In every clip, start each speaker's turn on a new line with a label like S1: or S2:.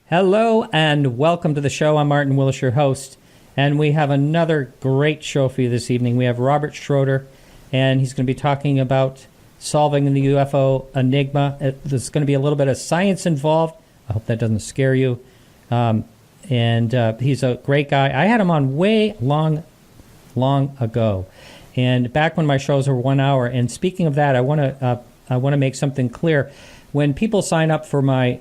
S1: Hello and welcome to the show. I'm Martin Willis, your host, and we have another great show for you this evening. We have Robert Schroeder, and he's going to be talking about solving the UFO enigma. There's going to be a little bit of science involved. I hope that doesn't scare you. And he's a great guy. I had him on way long ago, and back when my shows were 1 hour. And speaking of that, I want to make something clear. When people sign up for my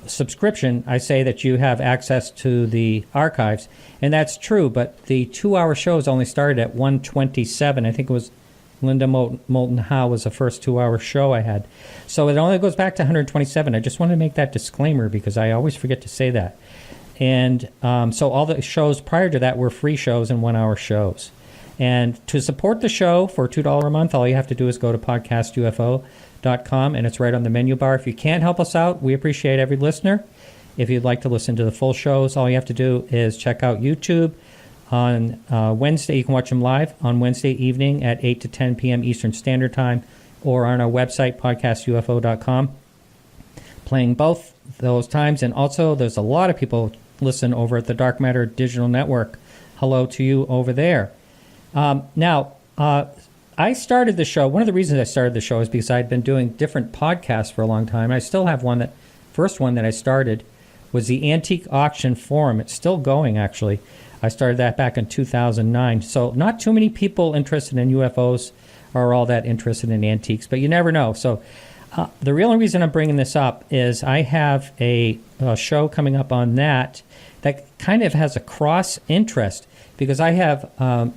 S1: subscription, I say that you have access to the archives, and that's true. But the 2 hour shows only started at 1:27. I think it was Linda Moulton Howe was the first 2 hour show I had. So it only goes back to 127. I just wanted to make that disclaimer because I always forget to say that. And so all the shows prior to that were free shows and 1 hour shows. And to support the show for $2 a month, all you have to do is go to podcastufo.com, and it's right on the menu bar. If you can't help us out, we appreciate every listener. If you'd like to listen to the full shows, all you have to do is check out YouTube. On Wednesday, you can watch them live on Wednesday evening at 8 to 10 p.m. Eastern Standard Time, or on our website, podcastufo.com, playing both those times. And also, there's a lot of people listen over at the Dark Matter Digital Network. Hello to you over there. Now, I started the show. One of the reasons I started the show is because I had been doing different podcasts for a long time. I still have one first one that I started was the Antique Auction Forum. It's still going, actually. I started that back in 2009. So not too many people interested in UFOs are all that interested in antiques, but you never know. So the real reason I'm bringing this up is I have a show coming up on that kind of has a cross interest, because I have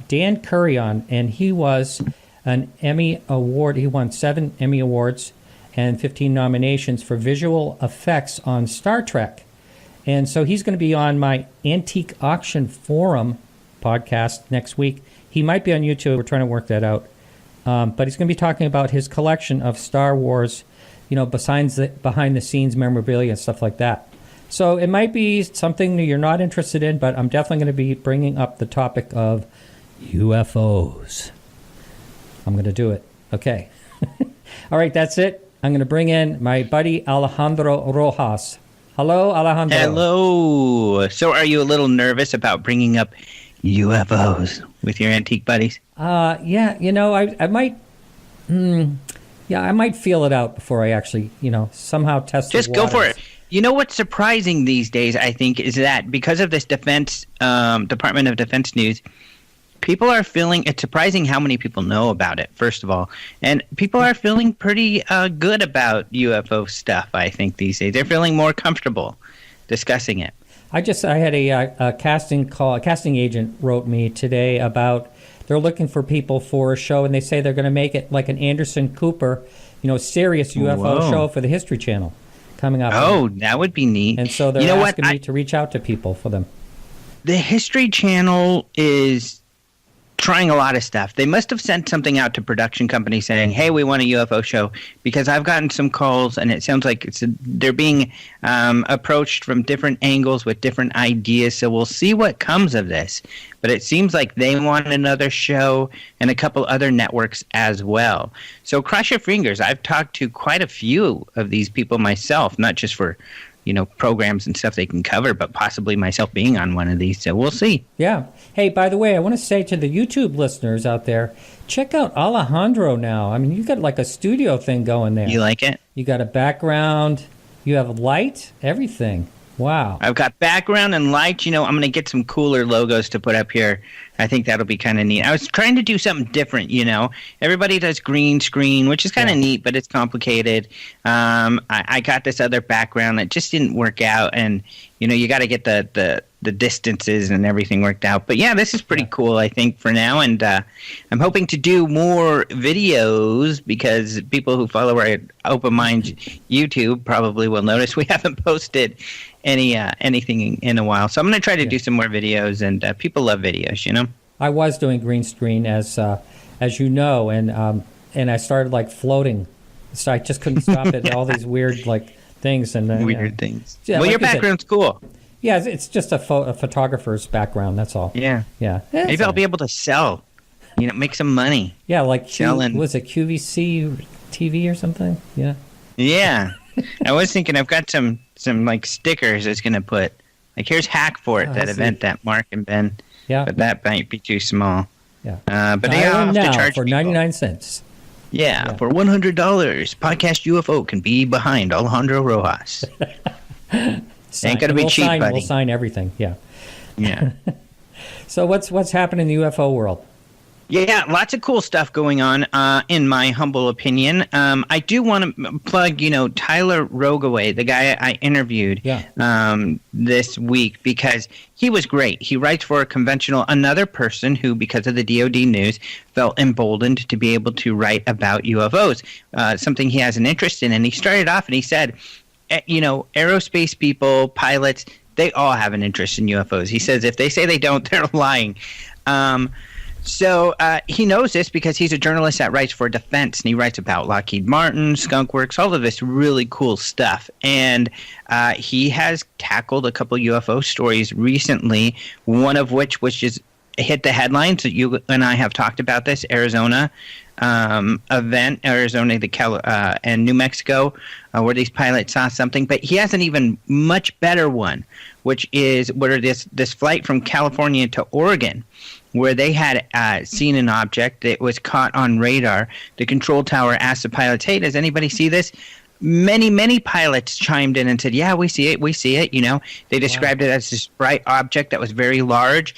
S1: Dan Curry on, and he was an Emmy Award. He won 7 Emmy Awards and 15 nominations for visual effects on Star Trek. And so he's going to be on my Antique Auction Forum podcast next week. He might be on YouTube. We're trying to work that out. But he's going to be talking about his collection of Star Wars, behind the scenes memorabilia and stuff like that. So it might be something that you're not interested in, but I'm definitely going to be bringing up the topic of UFOs. I'm going to do it. Okay. All right, that's it. I'm going to bring in my buddy Alejandro Rojas. Hello, Alejandro.
S2: Hello. So are you a little nervous about bringing up UFOs with your antique buddies?
S1: Yeah, I might... I might feel it out before I actually, somehow test the waters.
S2: Just go for it. You know what's surprising these days, I think, is that because of this Department of Defense news, people are feeling, it's surprising how many people know about it, first of all. And people are feeling pretty good about UFO stuff, I think, these days. They're feeling more comfortable discussing it. I
S1: had a casting agent wrote me today about they're looking for people for a show, and they say they're going to make it like an Anderson Cooper, serious UFO show for the History Channel coming up.
S2: Oh, that would be neat.
S1: And so they're asking me to reach out to people for them.
S2: The History Channel is trying a lot of stuff. They must have sent something out to production companies saying, hey, we want a UFO show, because I've gotten some calls, and it sounds like they're being approached from different angles with different ideas, so we'll see what comes of this. But it seems like they want another show and a couple other networks as well. So cross your fingers. I've talked to quite a few of these people myself, not just for programs and stuff they can cover, but possibly myself being on one of these. So we'll see.
S1: Yeah. Hey, by the way, I want to say to the YouTube listeners out there, check out Alejandro now. I mean, you got like a studio thing going there.
S2: You like it?
S1: You got a background. You have light, everything. Wow.
S2: I've got background and light. I'm going to get some cooler logos to put up here. I think that'll be kind of neat. I was trying to do something different, Everybody does green screen, which is kind of neat, but it's complicated. I got this other background that just didn't work out, and, you got to get the distances and everything worked out. But, yeah, this is pretty cool, I think, for now. And I'm hoping to do more videos, because people who follow our Open Mind YouTube probably will notice we haven't posted anything in a while. So I'm going to try to do some more videos, and people love videos,
S1: I was doing green screen as you know, and I started like floating, so I just couldn't stop it. All these weird things and
S2: weird things.
S1: Yeah,
S2: well, your background's cool.
S1: Yeah, it's just a photographer's background. That's all.
S2: Yeah. Maybe I'll be able to sell. Make some money.
S1: Yeah,
S2: selling.
S1: Was it QVC TV or something? Yeah.
S2: Yeah. I was thinking I've got some like stickers I was going to put. Like, here's Hack for It, that event that Mark and Ben.
S1: Yeah.
S2: But that might be too small.
S1: Yeah.
S2: But they have to charge
S1: for
S2: people.
S1: 99 cents.
S2: Yeah, for $100, Podcast UFO can be behind Alejandro Rojas. Ain't going to be cheap, buddy.
S1: We'll sign everything, yeah.
S2: Yeah.
S1: So what's happening in the UFO world?
S2: Yeah, lots of cool stuff going on, in my humble opinion. I do want to plug, Tyler Rogoway, the guy I interviewed this week, because he was great. He writes for another person who, because of the DoD news, felt emboldened to be able to write about UFOs, something he has an interest in. And he started off and he said, aerospace people, pilots, they all have an interest in UFOs. He says if they say they don't, they're lying. So he knows this because he's a journalist that writes for Defense, and he writes about Lockheed Martin, Skunk Works, all of this really cool stuff. And he has tackled a couple UFO stories recently, one of which just hit the headlines. That you and I have talked about this, Arizona event, Arizona and New Mexico, where these pilots saw something. But he has an even much better one, which is where this flight from California to Oregon, where they had seen an object that was caught on radar. The control tower asked the pilots, "Hey, does anybody see this?" Many pilots chimed in and said, "Yeah, we see it. We see it." They described it as this bright object that was very large,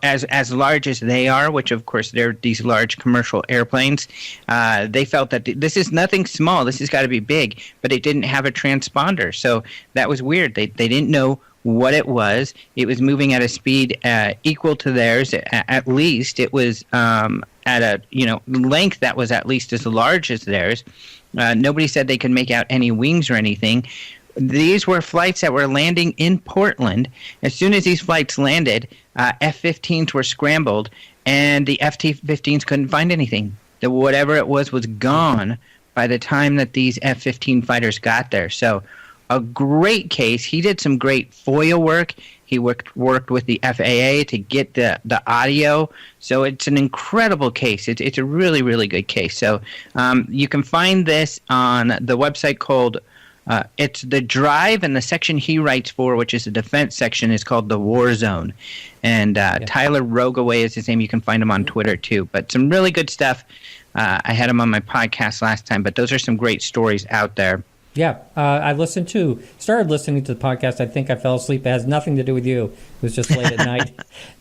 S2: as large as they are, which of course they're these large commercial airplanes. They felt that this is nothing small. This has got to be big, but it didn't have a transponder, so that was weird. They didn't know what it was. It was moving at a speed equal to theirs, at least. It was at a length that was at least as large as theirs. Nobody said they could make out any wings or anything. These were flights that were landing in Portland. As soon as these flights landed, F-15s were scrambled, and the F-15s couldn't find anything. Whatever it was gone by the time that these F-15 fighters got there. So a great case. He did some great FOIA work. He worked with the FAA to get the audio. So it's an incredible case. It's a really, really good case. So you can find this on the website called it's The Drive, and the section he writes for, which is the defense section, is called The War Zone. And Tyler Rogoway is his name. You can find him on Twitter too. But some really good stuff. I had him on my podcast last time, but those are some great stories out there.
S1: Yeah, I started listening to the podcast. I think I fell asleep. It has nothing to do with you. It was just late at night.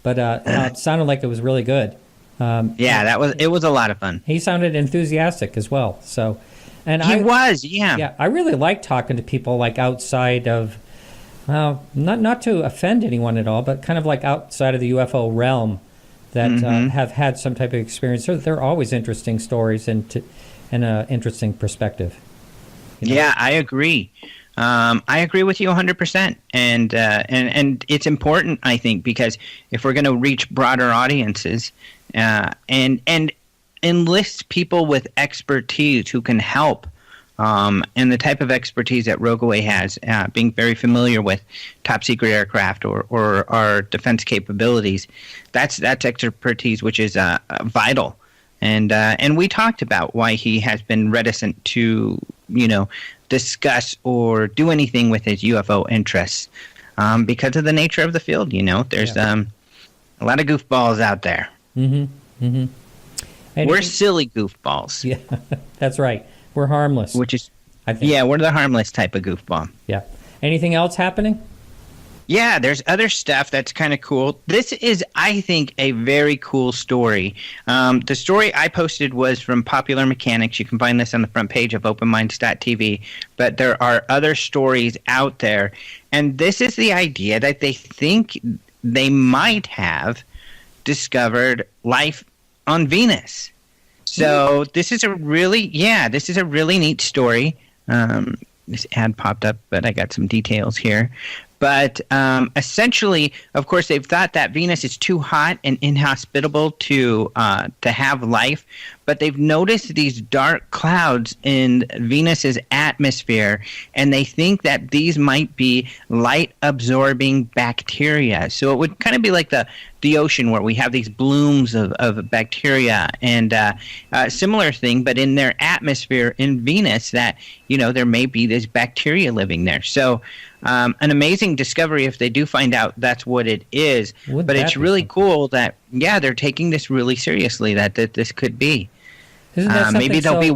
S1: But it sounded like it was really good.
S2: It was a lot of fun.
S1: He sounded enthusiastic as well. So,
S2: Yeah,
S1: I really like talking to people like outside of, not to offend anyone at all, but kind of like outside of the UFO realm that have had some type of experience. They're always interesting stories and an interesting perspective.
S2: Yeah, I agree. I agree with you 100%, and it's important, I think, because if we're going to reach broader audiences, and enlist people with expertise who can help, and the type of expertise that Rogoway has, being very familiar with top secret aircraft or our defense capabilities, that's expertise which is vital. And we talked about why he has been reticent to, discuss or do anything with his UFO interests, because of the nature of the field. There's a lot of goofballs out there.
S1: Mm-hmm. Mm-hmm.
S2: We're silly goofballs.
S1: Yeah, that's right. We're harmless.
S2: Which is, I think. Yeah, we're the harmless type of goofball.
S1: Yeah. Anything else happening?
S2: Yeah, there's other stuff that's kind of cool. This is, I think, a very cool story. The story I posted was from Popular Mechanics. You can find this on the front page of openminds.tv. But there are other stories out there. And this is the idea that they think they might have discovered life on Venus. So this is a really neat story. This ad popped up, but I got some details here. But essentially, of course, they've thought that Venus is too hot and inhospitable to have life. but they've noticed these dark clouds in Venus's atmosphere, and they think that these might be light-absorbing bacteria. So it would kind of be like the ocean where we have these blooms of bacteria, and similar thing, but in their atmosphere in Venus, that, you know, there may be this bacteria living there. So an amazing discovery if they do find out that's what it is. But it's really cool that, yeah, they're taking this really seriously, that this could be.
S1: Isn't that something?
S2: Maybe they'll be...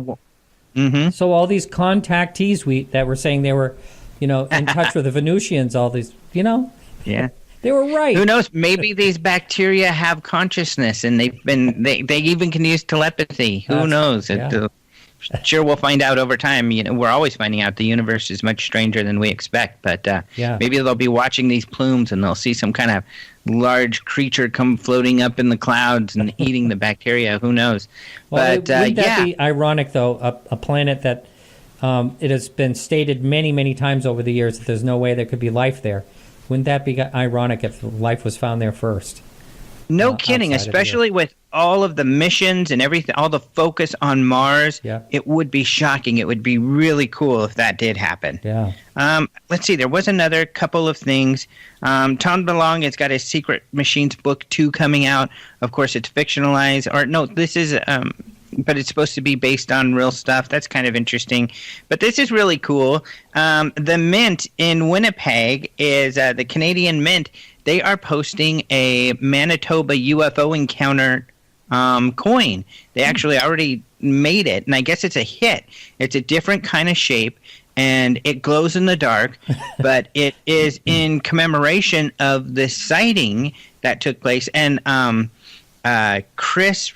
S2: Mm-hmm.
S1: So all these contactees that were saying they were, you know, in touch with the Venusians, all these, you know?
S2: Yeah.
S1: They were right.
S2: Who knows? Maybe these bacteria have consciousness, and they even can use telepathy. Who knows?
S1: Yeah.
S2: Sure, we'll find out over time. You know, we're always finding out the universe is much stranger than we expect. But maybe they'll be watching these plumes, and they'll see some kind of large creature come floating up in the clouds and eating the bacteria. Who knows?
S1: Well, wouldn't that be ironic, though? A planet that it has been stated many, many times over the years that there's no way there could be life there. Wouldn't that be ironic if life was found there first?
S2: No kidding, especially with all of the missions and everything, all the focus on Mars.
S1: Yeah.
S2: It would be shocking. It would be really cool if that did happen.
S1: Yeah.
S2: Let's see. There was another couple of things. Tom DeLonge has got his Secret Machines book 2 coming out. Of course, it's fictionalized. Or no, this is... but it's supposed to be based on real stuff. That's kind of interesting. But this is really cool. The Mint in Winnipeg is the Canadian Mint. They are posting a Manitoba UFO encounter coin. They actually already made it, and I guess it's a hit. It's a different kind of shape, and it glows in the dark, but it is in commemoration of the sighting that took place. And Chris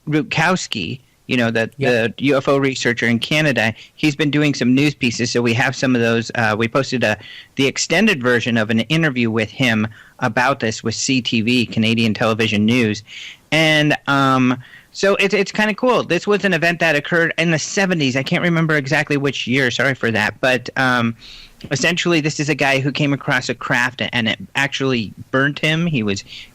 S2: Rogoway, you know, the UFO researcher in Canada, he's been doing some news pieces, so we have some of those. We posted the extended version of an interview with him about this with CTV, Canadian Television News. And so it's kind of cool. This was an event that occurred in the 70s. I can't remember exactly which year. Sorry for that. But essentially, this is a guy who came across a craft, and it actually burnt him. He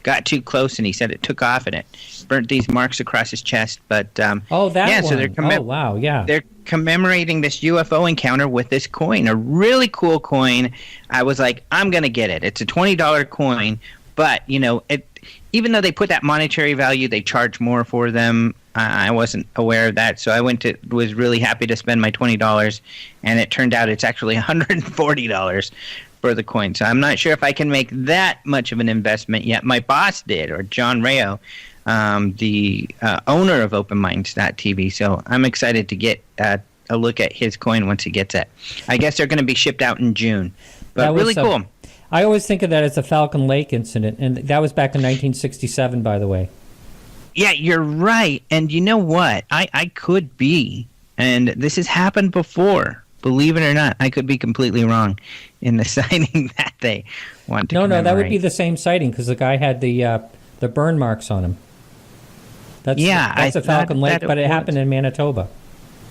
S2: got too close, and he said it took off, and it burnt these marks across his chest. But
S1: one.
S2: So they're commemorating this UFO encounter with this coin, a really cool coin. I was like, I'm gonna get it. It's a $20 coin, but you know, even though they put that monetary value, they charge more for them. I wasn't aware of that, so I was really happy to spend my $20, and it turned out it's actually $140 for the coin. So I'm not sure if I can make that much of an investment yet. My boss did, or John Rayo, the owner of OpenMinds.tv. So I'm excited to get a look at his coin once he gets it. I guess they're going to be shipped out in June, but really cool.
S1: I always think of that as the Falcon Lake incident, and that was back in 1967, by the way.
S2: Yeah, you're right. And you know what? I could be, and this has happened before, believe it or not. I could be completely wrong in the sighting that they want to commemorate.
S1: No, that would be the same sighting, because the guy had the burn marks on him. That's a Falcon Lake, but it happened in Manitoba.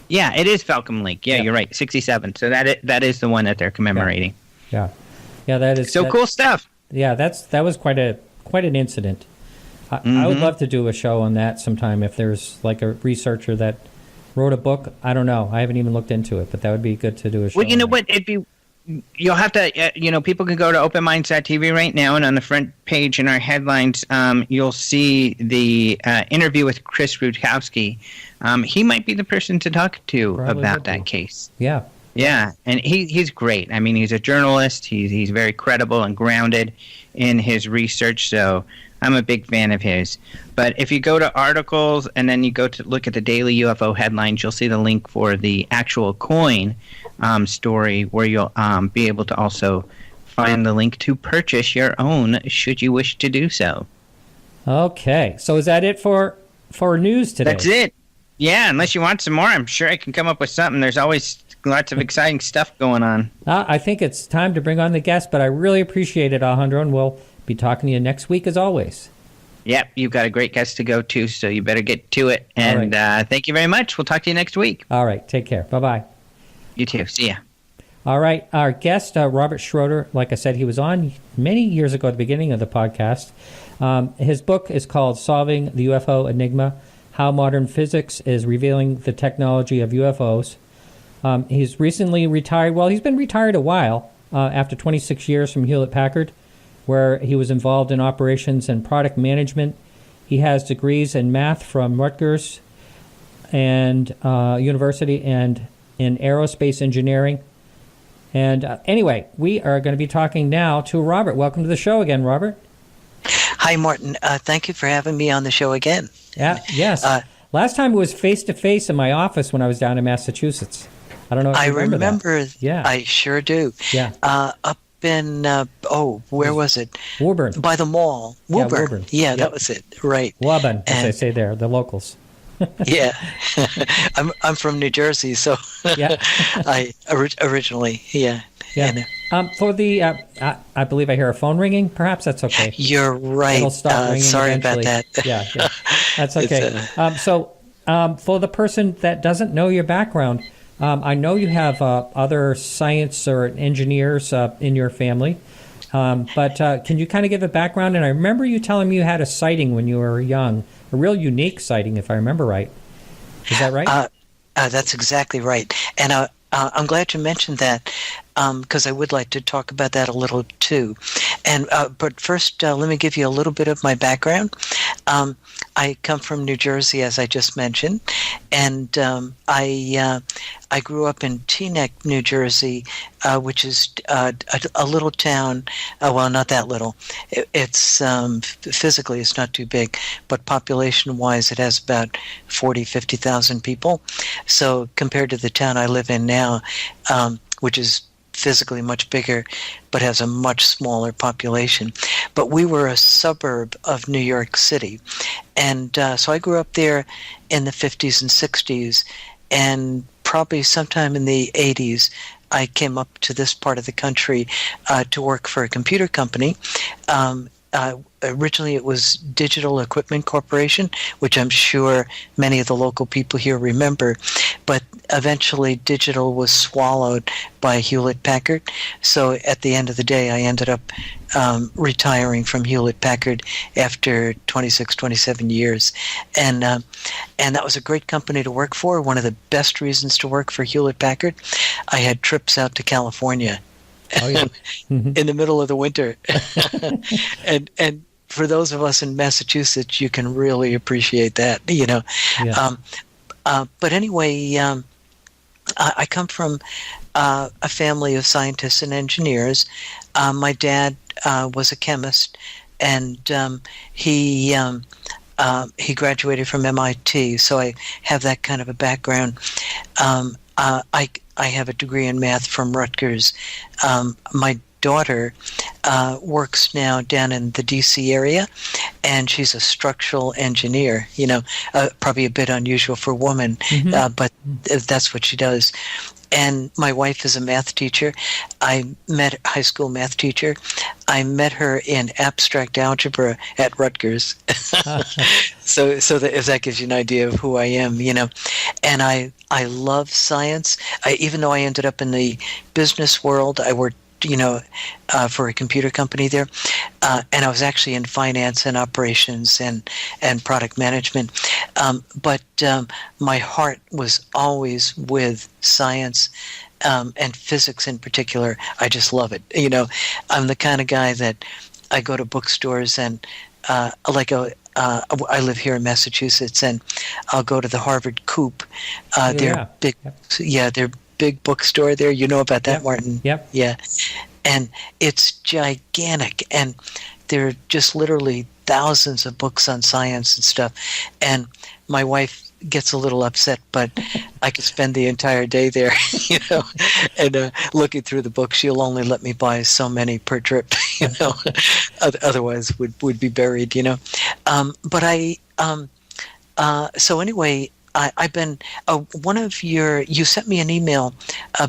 S2: Yeah, it is Falcon Lake. Yeah, you're right, 67. So that is the one that they're commemorating.
S1: Yeah, that is
S2: cool stuff.
S1: Yeah, that was quite an incident. I would love to do a show on that sometime if there's like a researcher that wrote a book. I don't know. I haven't even looked into it, but that would be good to do a show.
S2: Well, you know what? You'll have to, people can go to openminds.tv right now, and on the front page in our headlines, you'll see the interview with Chris Rogoway. He might be the person to talk to about that case.
S1: Yeah.
S2: Yeah, and he's great. I mean, he's a journalist. He's very credible and grounded in his research, so I'm a big fan of his. But if you go to articles and then you go to look at the daily UFO headlines, you'll see the link for the actual coin story, where you'll be able to also find the link to purchase your own should you wish to do so.
S1: Okay, so is that it for news today?
S2: That's it. Yeah, unless you want some more, I'm sure I can come up with something. There's always lots of exciting stuff going on.
S1: I think it's time to bring on the guest, but I really appreciate it, Alejandro, and we'll be talking to you next week as always.
S2: Yep, you've got a great guest to go to, so you better get to it. And thank you very much. We'll talk to you next week.
S1: All right, take care. Bye-bye.
S2: You too. See ya.
S1: All right, our guest, Robert Schroeder, like I said, he was on many years ago at the beginning of the podcast. His book is called Solving the UFO Enigma, how modern physics is revealing the technology of UFOs. He's recently retired. Well, he's been retired a while after 26 years from Hewlett-Packard, where he was involved in operations and product management. He has degrees in math from Rutgers and University and in aerospace engineering. And anyway, we are going to be talking now to Robert. Welcome to the show again, Robert.
S3: Hi, Martin. Thank you for having me on the show again.
S1: Yeah, yes. Last time it was face-to-face in my office when I was down in Massachusetts. I don't know if you remember that. Yeah.
S3: I sure do.
S1: Yeah.
S3: Up in, where was it?
S1: Woburn.
S3: By the mall. Woburn.
S1: Yeah, Woburn.
S3: Yeah,
S1: Yep.
S3: that was it. Right.
S1: Woburn, as they say there, the locals.
S3: Yeah. I'm from New Jersey, so
S1: Yeah.
S3: I originally, yeah.
S1: Yeah. For the, I believe I hear a phone ringing. Perhaps that's okay.
S3: You're right.
S1: It'll stop ringing
S3: sorry
S1: eventually.
S3: about that.
S1: Yeah. That's okay. For the person that doesn't know your background, I know you have other science or engineers in your family, but can you kind of give a background? And I remember you telling me you had a sighting when you were young, a real unique sighting, if I remember right. Is that right?
S3: That's exactly right. And I'm glad you mentioned that because I would like to talk about that a little too. And but first, let me give you a little bit of my background. I come from New Jersey, as I just mentioned, and I grew up in Teaneck, New Jersey, which is a little town. Well, not that little. It's physically it's not too big, but population-wise, it has about 50,000 people. So compared to the town I live in now, which is physically much bigger, but has a much smaller population. But we were a suburb of New York City. And so I grew up there in the 50s and 60s, and probably sometime in the 80s, I came up to this part of the country to work for a computer company. Originally, it was Digital Equipment Corporation, which I'm sure many of the local people here remember. But eventually, Digital was swallowed by Hewlett-Packard. So at the end of the day, I ended up retiring from Hewlett-Packard after 26, 27 years. And that was a great company to work for. One of the best reasons to work for Hewlett-Packard. I had trips out to California.
S1: Oh, yeah.
S3: In the middle of the winter. and for those of us in Massachusetts, you can really appreciate that, you know.
S1: Yeah.
S3: But anyway, I come from a family of scientists and engineers. My dad was a chemist, and he graduated from MIT, so I have that kind of a background. I have a degree in math from Rutgers. My daughter works now down in the D.C. area, and she's a structural engineer. You know, probably a bit unusual for a woman, but that's what she does. And my wife is a math teacher. High school math teacher. I met her in abstract algebra at Rutgers. So that, if that gives you an idea of who I am, you know. And I love science. Even though I ended up in the business world, I worked, you know, for a computer company there. And I was actually in finance and operations and product management. But my heart was always with science and physics in particular. I just love it. You know, I'm the kind of guy that I go to bookstores and I live here in Massachusetts, and I'll go to the Harvard Coop. They're big. Yeah, they're big bookstore there. You know about that, Martin?
S1: Yep.
S3: Yeah. And it's gigantic, and there are just literally thousands of books on science and stuff. And my wife gets a little upset, but I could spend the entire day there, you know, and looking through the books. She'll only let me buy so many per trip, you know, otherwise would be buried, you know. So anyway, I've been you sent me an email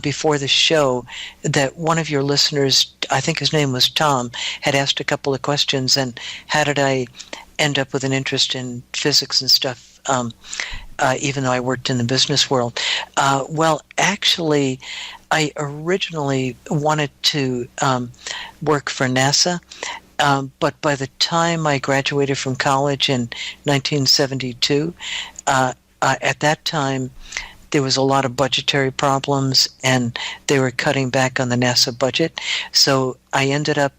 S3: before the show that one of your listeners, I think his name was Tom, had asked a couple of questions, and how did I end up with an interest in physics and stuff, even though I worked in the business world. Well, actually, I originally wanted to work for NASA, But by the time I graduated from college in 1972, at that time, there was a lot of budgetary problems, and they were cutting back on the NASA budget. So I ended up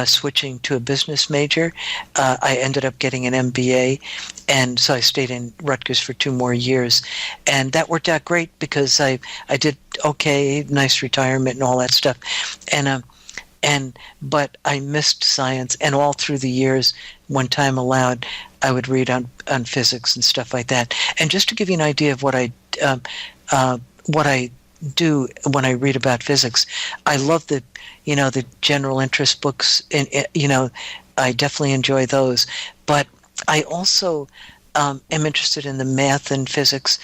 S3: switching to a business major. I ended up getting an MBA, and so I stayed in Rutgers for 2 more years. And that worked out great because I did okay, nice retirement and all that stuff. But I missed science, and all through the years, when time allowed, I would read on physics and stuff like that. And just to give you an idea of what I do when I read about physics, I love the general interest books. I definitely enjoy those. But I also am interested in the math and physics.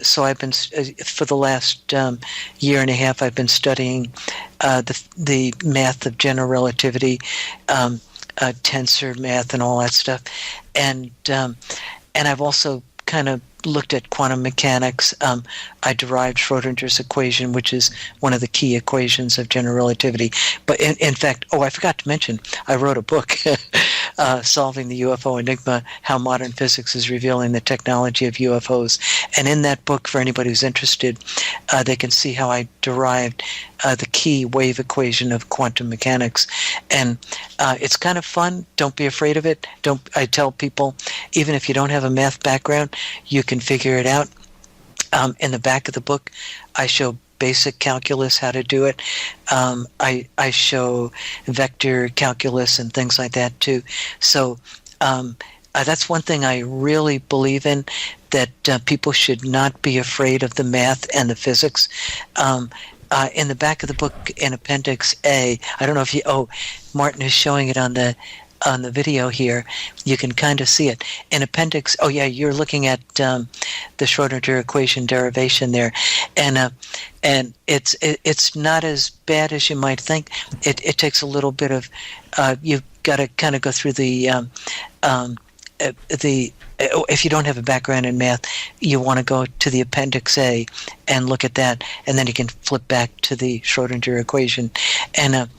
S3: So I've been, for the last year and a half, I've been studying the math of general relativity, tensor math, and all that stuff. And I've also kind of looked at quantum mechanics. I derived Schrodinger's equation, which is one of the key equations of general relativity. But in fact, I forgot to mention, I wrote a book, Solving the UFO Enigma, How Modern Physics is Revealing the Technology of UFOs. And in that book, for anybody who's interested, they can see how I derived the key wave equation of quantum mechanics. And it's kind of fun. Don't be afraid of it. I tell people, even if you don't have a math background, you can figure it out. In the back of the book, I show basic calculus, how to do it. I show vector calculus and things like that too. So that's one thing I really believe in, that people should not be afraid of the math and the physics. In the back of the book, in Appendix A, I don't know if Martin is showing it on the video here. You can kind of see it. In Appendix, you're looking at the Schrodinger equation derivation there, and it's not as bad as you might think. It takes a little bit of you've got to kind of go through if you don't have a background in math, you want to go to the Appendix A and look at that, and then you can flip back to the Schrodinger equation. And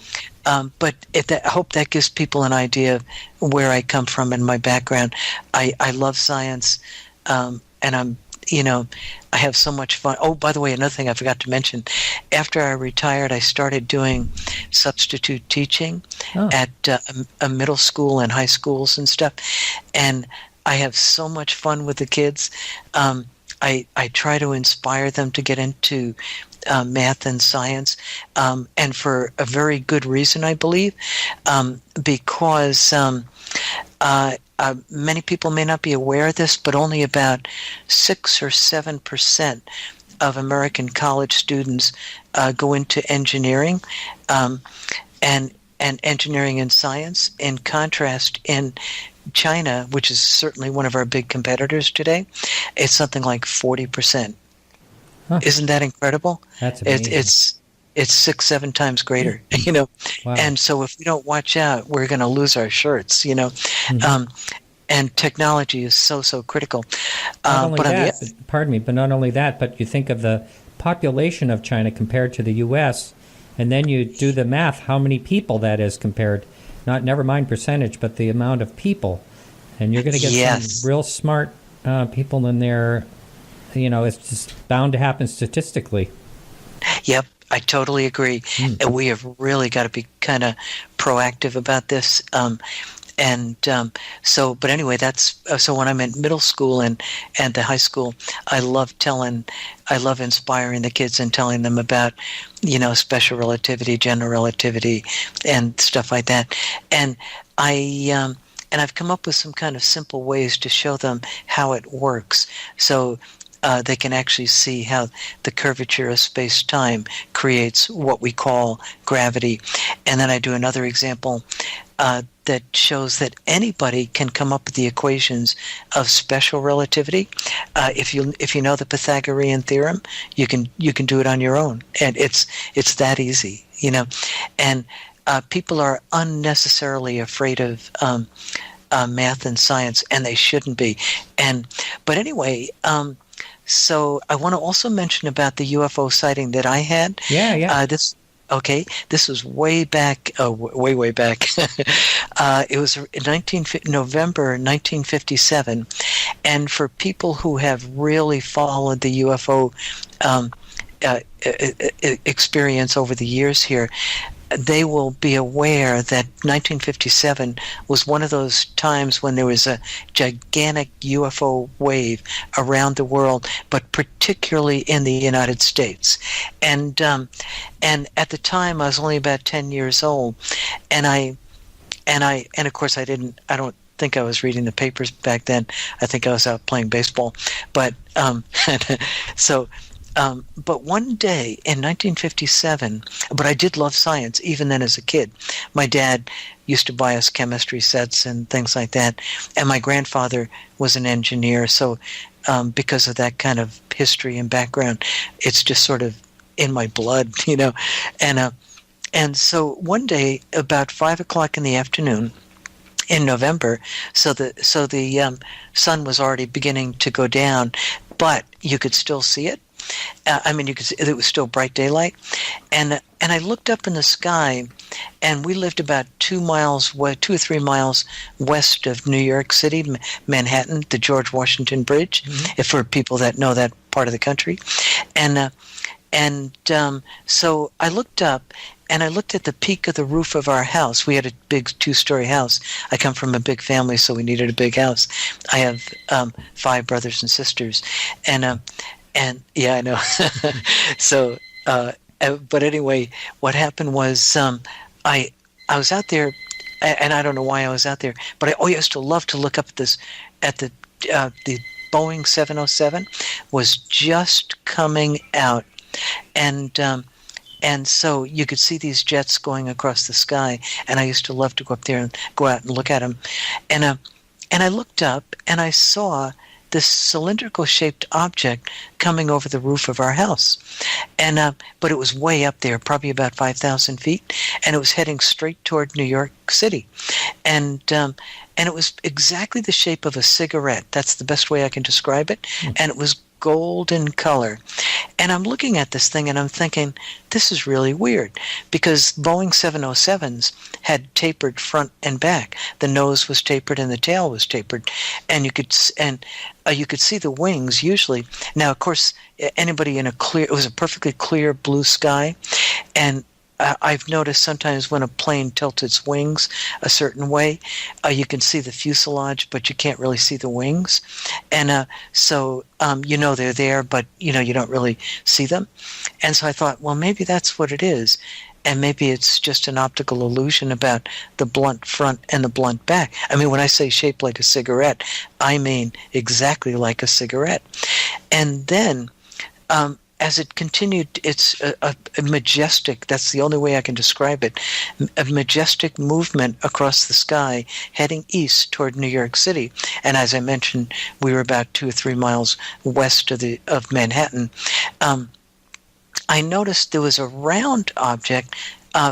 S3: but I hope that gives people an idea of where I come from and my background. I love science, and I have so much fun. Oh, by the way, another thing I forgot to mention. After I retired, I started doing substitute teaching at a middle school and high schools and stuff. And I have so much fun with the kids. I try to inspire them to get into math and science, and for a very good reason, I believe, because many people may not be aware of this, but only about 6 or 7% of American college students go into engineering, and engineering and science. In contrast, in China, which is certainly one of our big competitors today, it's something like 40%. Huh. Isn't that incredible?
S1: That's amazing.
S3: It's 6-7 times greater,
S1: Wow.
S3: And so if we don't watch out, we're going to lose our shirts,
S1: Mm-hmm.
S3: And technology is so critical.
S1: Not only but not only that, but you think of the population of China compared to the U.S., and then you do the math, how many people that is compared, never mind percentage, but the amount of people. And you're going to get some real smart people in there. It's just bound to happen statistically.
S3: Yep, I totally agree. And we have really got to be kind of proactive about this. But anyway, that's so when I'm in middle school and the high school, I love inspiring the kids and telling them about, special relativity, general relativity, and stuff like that. And I've come up with some kind of simple ways to show them how it works. So they can actually see how the curvature of space-time creates what we call gravity. And then I do another example that shows that anybody can come up with the equations of special relativity. If you know the Pythagorean theorem, you can do it on your own, and it's that easy, And people are unnecessarily afraid of math and science, and they shouldn't be. But anyway. So I want to also mention about the UFO sighting that I had.
S1: Yeah.
S3: Okay, this was way back, way back. It was November 1957, and for people who have really followed the UFO experience over the years here, they will be aware that 1957 was one of those times when there was a gigantic UFO wave around the world, but particularly in the United States. And at the time, I was only about 10 years old, and of course I don't think I was reading the papers back then. I think I was out playing baseball, but but one day in 1957, but I did love science even then as a kid. My dad used to buy us chemistry sets and things like that, and my grandfather was an engineer, so because of that kind of history and background, it's just sort of in my blood, and so one day about 5 o'clock in the afternoon in November, so the sun was already beginning to go down, but you could still see it. You could see it was still bright daylight, and I looked up in the sky, and we lived about 2 or 3 miles west of New York City, Manhattan, the George Washington Bridge, if for people that know that part of the country, so I looked up. And I looked at the peak of the roof of our house. We had a big 2-story house. I come from a big family, so we needed a big house. I have 5 brothers and sisters, and yeah, I know. So, but anyway, what happened was I was out there, and I don't know why I was out there, but I used to love to look up at the Boeing 707 was just coming out, and so you could see these jets going across the sky, and I used to love to go up there and go out and look at them. And I looked up, and I saw this cylindrical-shaped object coming over the roof of our house. But it was way up there, probably about 5,000 feet, and it was heading straight toward New York City. And it was exactly the shape of a cigarette. That's the best way I can describe it. And it was golden color. And I'm looking at this thing and I'm thinking, this is really weird, because Boeing 707s had tapered front and back. The nose was tapered and the tail was tapered, and you could see the wings usually. Now, of course, anybody it was a perfectly clear blue sky, and I've noticed sometimes when a plane tilts its wings a certain way, you can see the fuselage, but you can't really see the wings. And so they're there, but you don't really see them. And so I thought, well, maybe that's what it is. And maybe it's just an optical illusion about the blunt front and the blunt back. I mean, when I say shaped like a cigarette, I mean exactly like a cigarette. And then as it continued, it's a majestic, that's the only way I can describe it, a majestic movement across the sky heading east toward New York City. And as I mentioned, we were about 2 or 3 miles west of Manhattan. I noticed there was a round object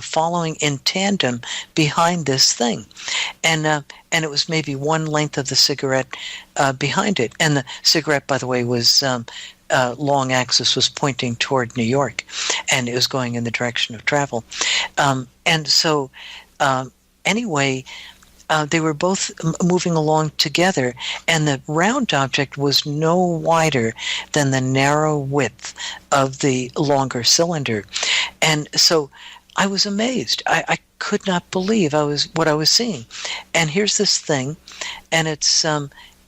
S3: following in tandem behind this thing. And it was maybe one length of the cigarette behind it. And the cigarette, by the way, was long axis was pointing toward New York, and it was going in the direction of travel. Anyway, they were both moving along together, and the round object was no wider than the narrow width of the longer cylinder. And so I was amazed. I could not believe what I was seeing. And here's this thing, and it's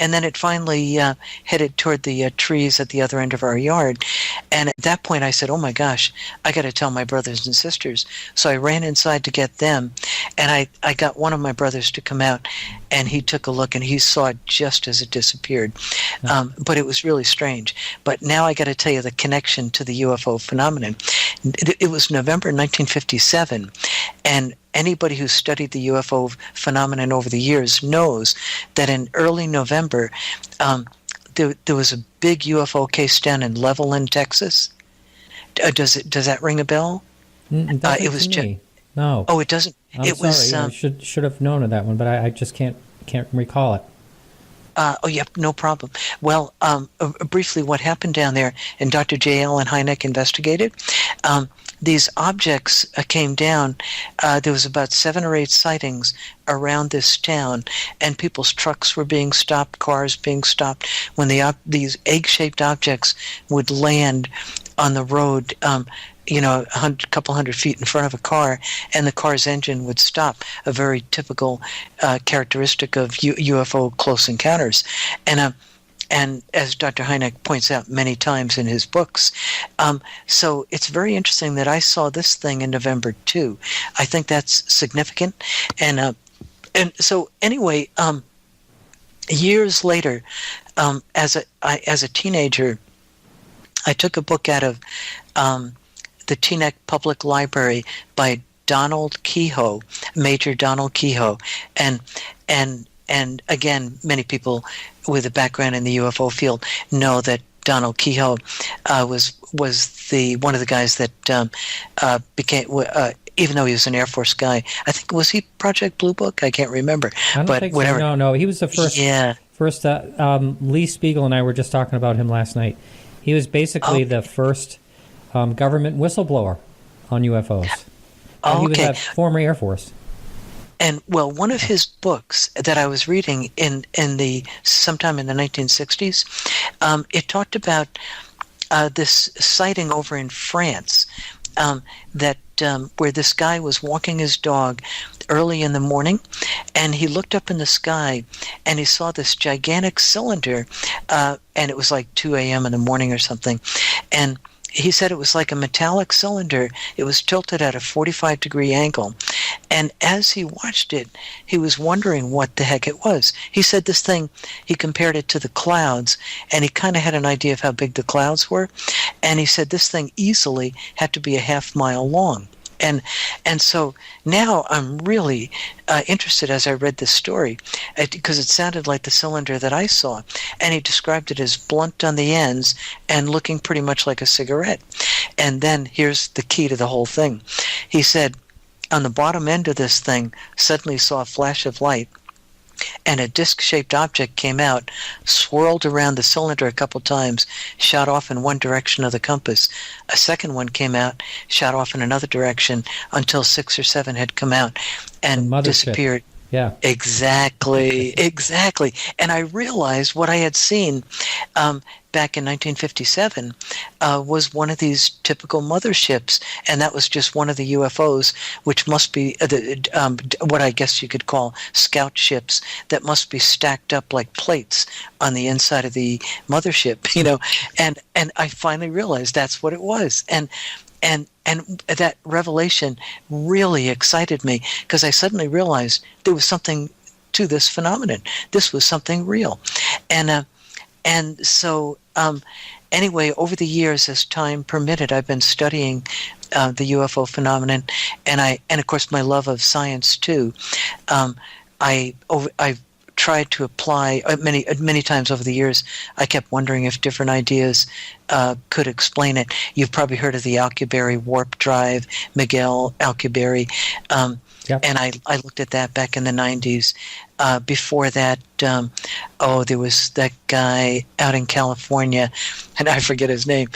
S3: and then it finally headed toward the trees at the other end of our yard. And at that point I said, oh my gosh, I got to tell my brothers and sisters. So I ran inside to get them, and I got one of my brothers to come out, and he took a look, and he saw it just as it disappeared. But it was really strange. But now I got to tell you the connection to the UFO phenomenon. It was November 1957, and anybody who's studied the UFO phenomenon over the years knows that in early November, there was a big UFO case down in Levelland, Texas. Does that ring a bell?
S1: It was me. No.
S3: Oh, it doesn't.
S1: I'm sorry. I should have known of that one, but I just can't recall it.
S3: No problem. Well, briefly, what happened down there, and Dr. J. Allen Hynek investigated, these objects came down. There was about 7 or 8 sightings around this town, and people's trucks were being stopped, cars being stopped, when these egg-shaped objects would land on the road, a couple hundred feet in front of a car, and the car's engine would stop, a very typical characteristic of UFO close encounters. And as Dr. Hynek points out many times in his books, so it's very interesting that I saw this thing in November too. I think that's significant. And so anyway, years later, as a teenager, I took a book out of the Teaneck Public Library by Donald Kehoe, Major Donald Kehoe, and again, many people with a background in the UFO field know that Donald Kehoe was one of the guys that became. Even though he was an Air Force guy, I think, was he Project Blue Book? I can't remember.
S1: I don't think
S3: whatever.
S1: So. No, he was the first.
S3: Yeah.
S1: First, Lee Spiegel and I were just talking about him last night. He was basically the first government whistleblower on UFOs. He was a former Air Force.
S3: And well, one of his books that I was reading sometime in the 1960s, it talked about this sighting over in France, where this guy was walking his dog early in the morning, and he looked up in the sky, and he saw this gigantic cylinder, and it was like 2 a.m. in the morning or something, and he said it was like a metallic cylinder. It was tilted at a 45-degree angle. And as he watched it, he was wondering what the heck it was. He said this thing, he compared it to the clouds, and he kind of had an idea of how big the clouds were. And he said this thing easily had to be a half-mile long. And so now I'm really interested as I read this story, because it sounded like the cylinder that I saw, and he described it as blunt on the ends and looking pretty much like a cigarette. And then here's the key to the whole thing. He said, on the bottom end of this thing, suddenly saw a flash of light, and a disc-shaped object came out, swirled around the cylinder a couple times, shot off in one direction of the compass. A second one came out, shot off in another direction, until 6 or 7 had come out and disappeared.
S1: Yeah.
S3: Exactly. And I realized what I had seen back in 1957 was one of these typical motherships, and that was just one of the UFOs, which must be what I guess you could call scout ships that must be stacked up like plates on the inside of the mothership, and I finally realized that's what it was. And that revelation really excited me, because I suddenly realized there was something to this phenomenon. This was something real. And so anyway, over the years, as time permitted, I've been studying the UFO phenomenon, and of course my love of science too. I've tried to apply many times over the years. I kept wondering if different ideas could explain it. You've probably heard of the Alcubierre warp drive, Miguel Alcubierre,
S1: Yep.
S3: and I looked at that back in the 90s. Before that, there was that guy out in California, and I forget his name,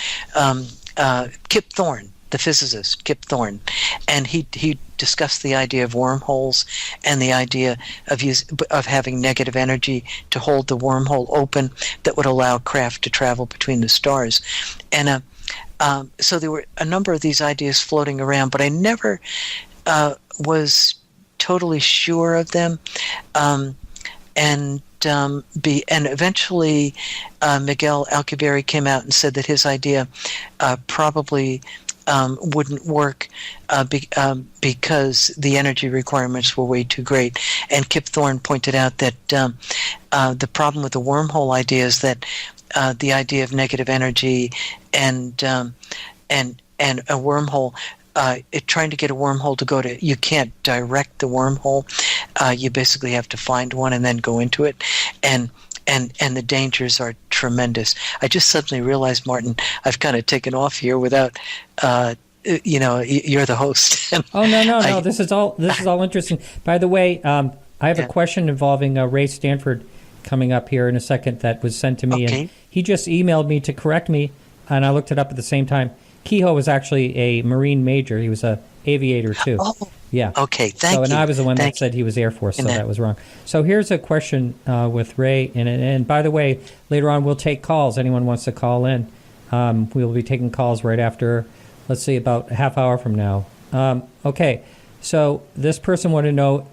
S3: Kip Thorne, the physicist, Kip Thorne, and he discussed the idea of wormholes and the idea of having negative energy to hold the wormhole open that would allow craft to travel between the stars. And so there were a number of these ideas floating around, but I never was totally sure of them. And eventually Miguel Alcubierre came out and said that his idea probably wouldn't work because the energy requirements were way too great. And Kip Thorne pointed out that the problem with the wormhole idea is that the idea of negative energy and a wormhole, trying to get a wormhole to go to, you can't direct the wormhole. You basically have to find one and then go into it. And the dangers are tremendous. I just suddenly realized, Martin, I've kind of taken off here without, you're the host.
S1: Oh, no. This is all interesting. By the way, I have a question involving Ray Stanford coming up here in a second that was sent to me.
S3: Okay.
S1: And he just emailed me to correct me, and I looked it up at the same time. Kehoe was actually a Marine major. He was a aviator too.
S3: Oh,
S1: Yeah.
S3: okay. Thank you.
S1: And I was the one that
S3: Thank
S1: said he was Air Force, so
S3: And
S1: that was wrong. So here's a question with Ray. And by the way, later on we'll take calls. Anyone wants to call in. We'll be taking calls right after, let's see, about a half hour from now. Okay. So this person wanted to know,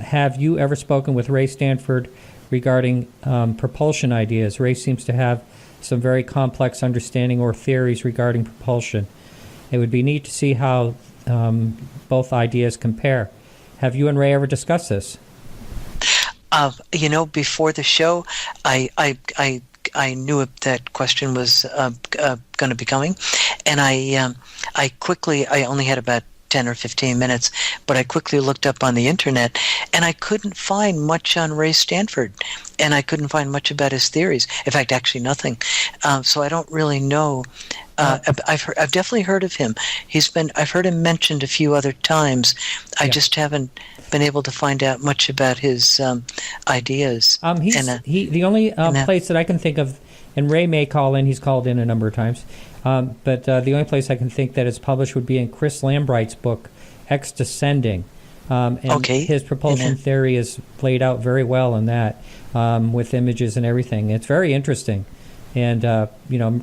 S1: have you ever spoken with Ray Stanford regarding propulsion ideas? Ray seems to have some very complex understanding or theories regarding propulsion. It would be neat to see how both ideas compare. Have you and Ray ever discussed this?
S3: Before the show, I knew that question was going to be coming, and I only had about 10 or 15 minutes, but I quickly looked up on the internet, and I couldn't find much on Ray Stanford, and I couldn't find much about his theories. In fact, actually nothing. So I don't really know. I've definitely heard of him. I've heard him mentioned a few other times. I just haven't been able to find out much about his ideas.
S1: The only place that I can think of, and Ray may call in. He's called in a number of times. But the only place I can think that is published would be in Chris Lambright's book, X Descending. His propulsion theory is laid out very well in that, with images and everything. It's very interesting. And,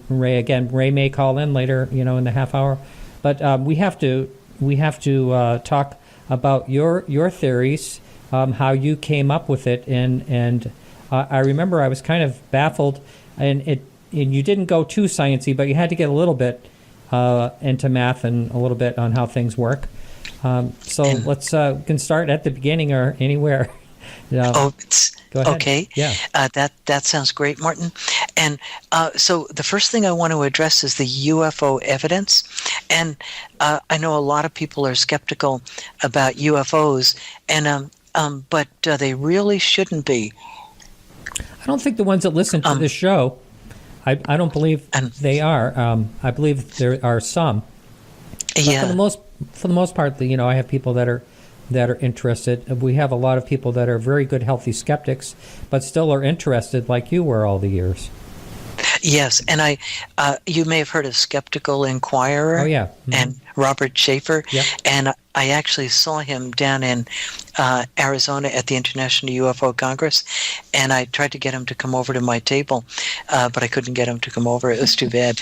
S1: Ray may call in later, in the half hour. But we have to talk about your theories, how you came up with it. And I remember I was kind of baffled, and you didn't go too sciencey, but you had to get a little bit into math and a little bit on how things work. Let's we can start at the beginning or anywhere. Go ahead.
S3: Okay.
S1: Yeah.
S3: That sounds great, Martin. And so the first thing I want to address is the UFO evidence. And I know a lot of people are skeptical about UFOs, but they really shouldn't be.
S1: I don't think the ones that listen to this show. I don't believe they are. I believe there are some. But for the most part, I have people that are interested. We have a lot of people that are very good, healthy skeptics, but still are interested, like you were all the years.
S3: Yes, and you may have heard of Skeptical Inquirer.
S1: Oh yeah,
S3: and Robert Schaefer.
S1: Yep.
S3: And I actually saw him down in Arizona at the International UFO Congress, and I tried to get him to come over to my table, but I couldn't get him to come over. It was too bad.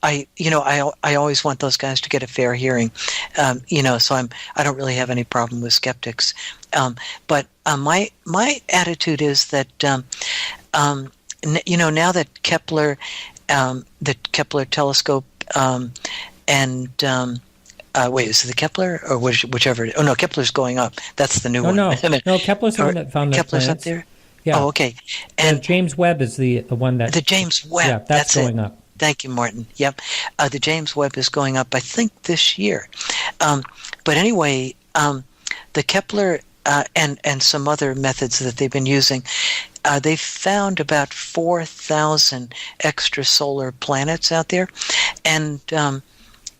S3: I always want those guys to get a fair hearing, so I don't really have any problem with skeptics. But my attitude is that now that Kepler, the Kepler telescope, is it the Kepler or whichever? Oh no, Kepler's going up. That's the new one.
S1: No, Kepler's the one that found the
S3: Kepler's
S1: planets.
S3: up there.
S1: Yeah.
S3: Oh, okay. And
S1: James Webb is the one that
S3: the James Webb.
S1: Yeah, that's going
S3: it.
S1: up.
S3: Thank you, Martin. Yep, the James Webb is going up, I think, this year. But anyway, the Kepler and some other methods that they've been using, they've found about 4,000 extrasolar planets out there, and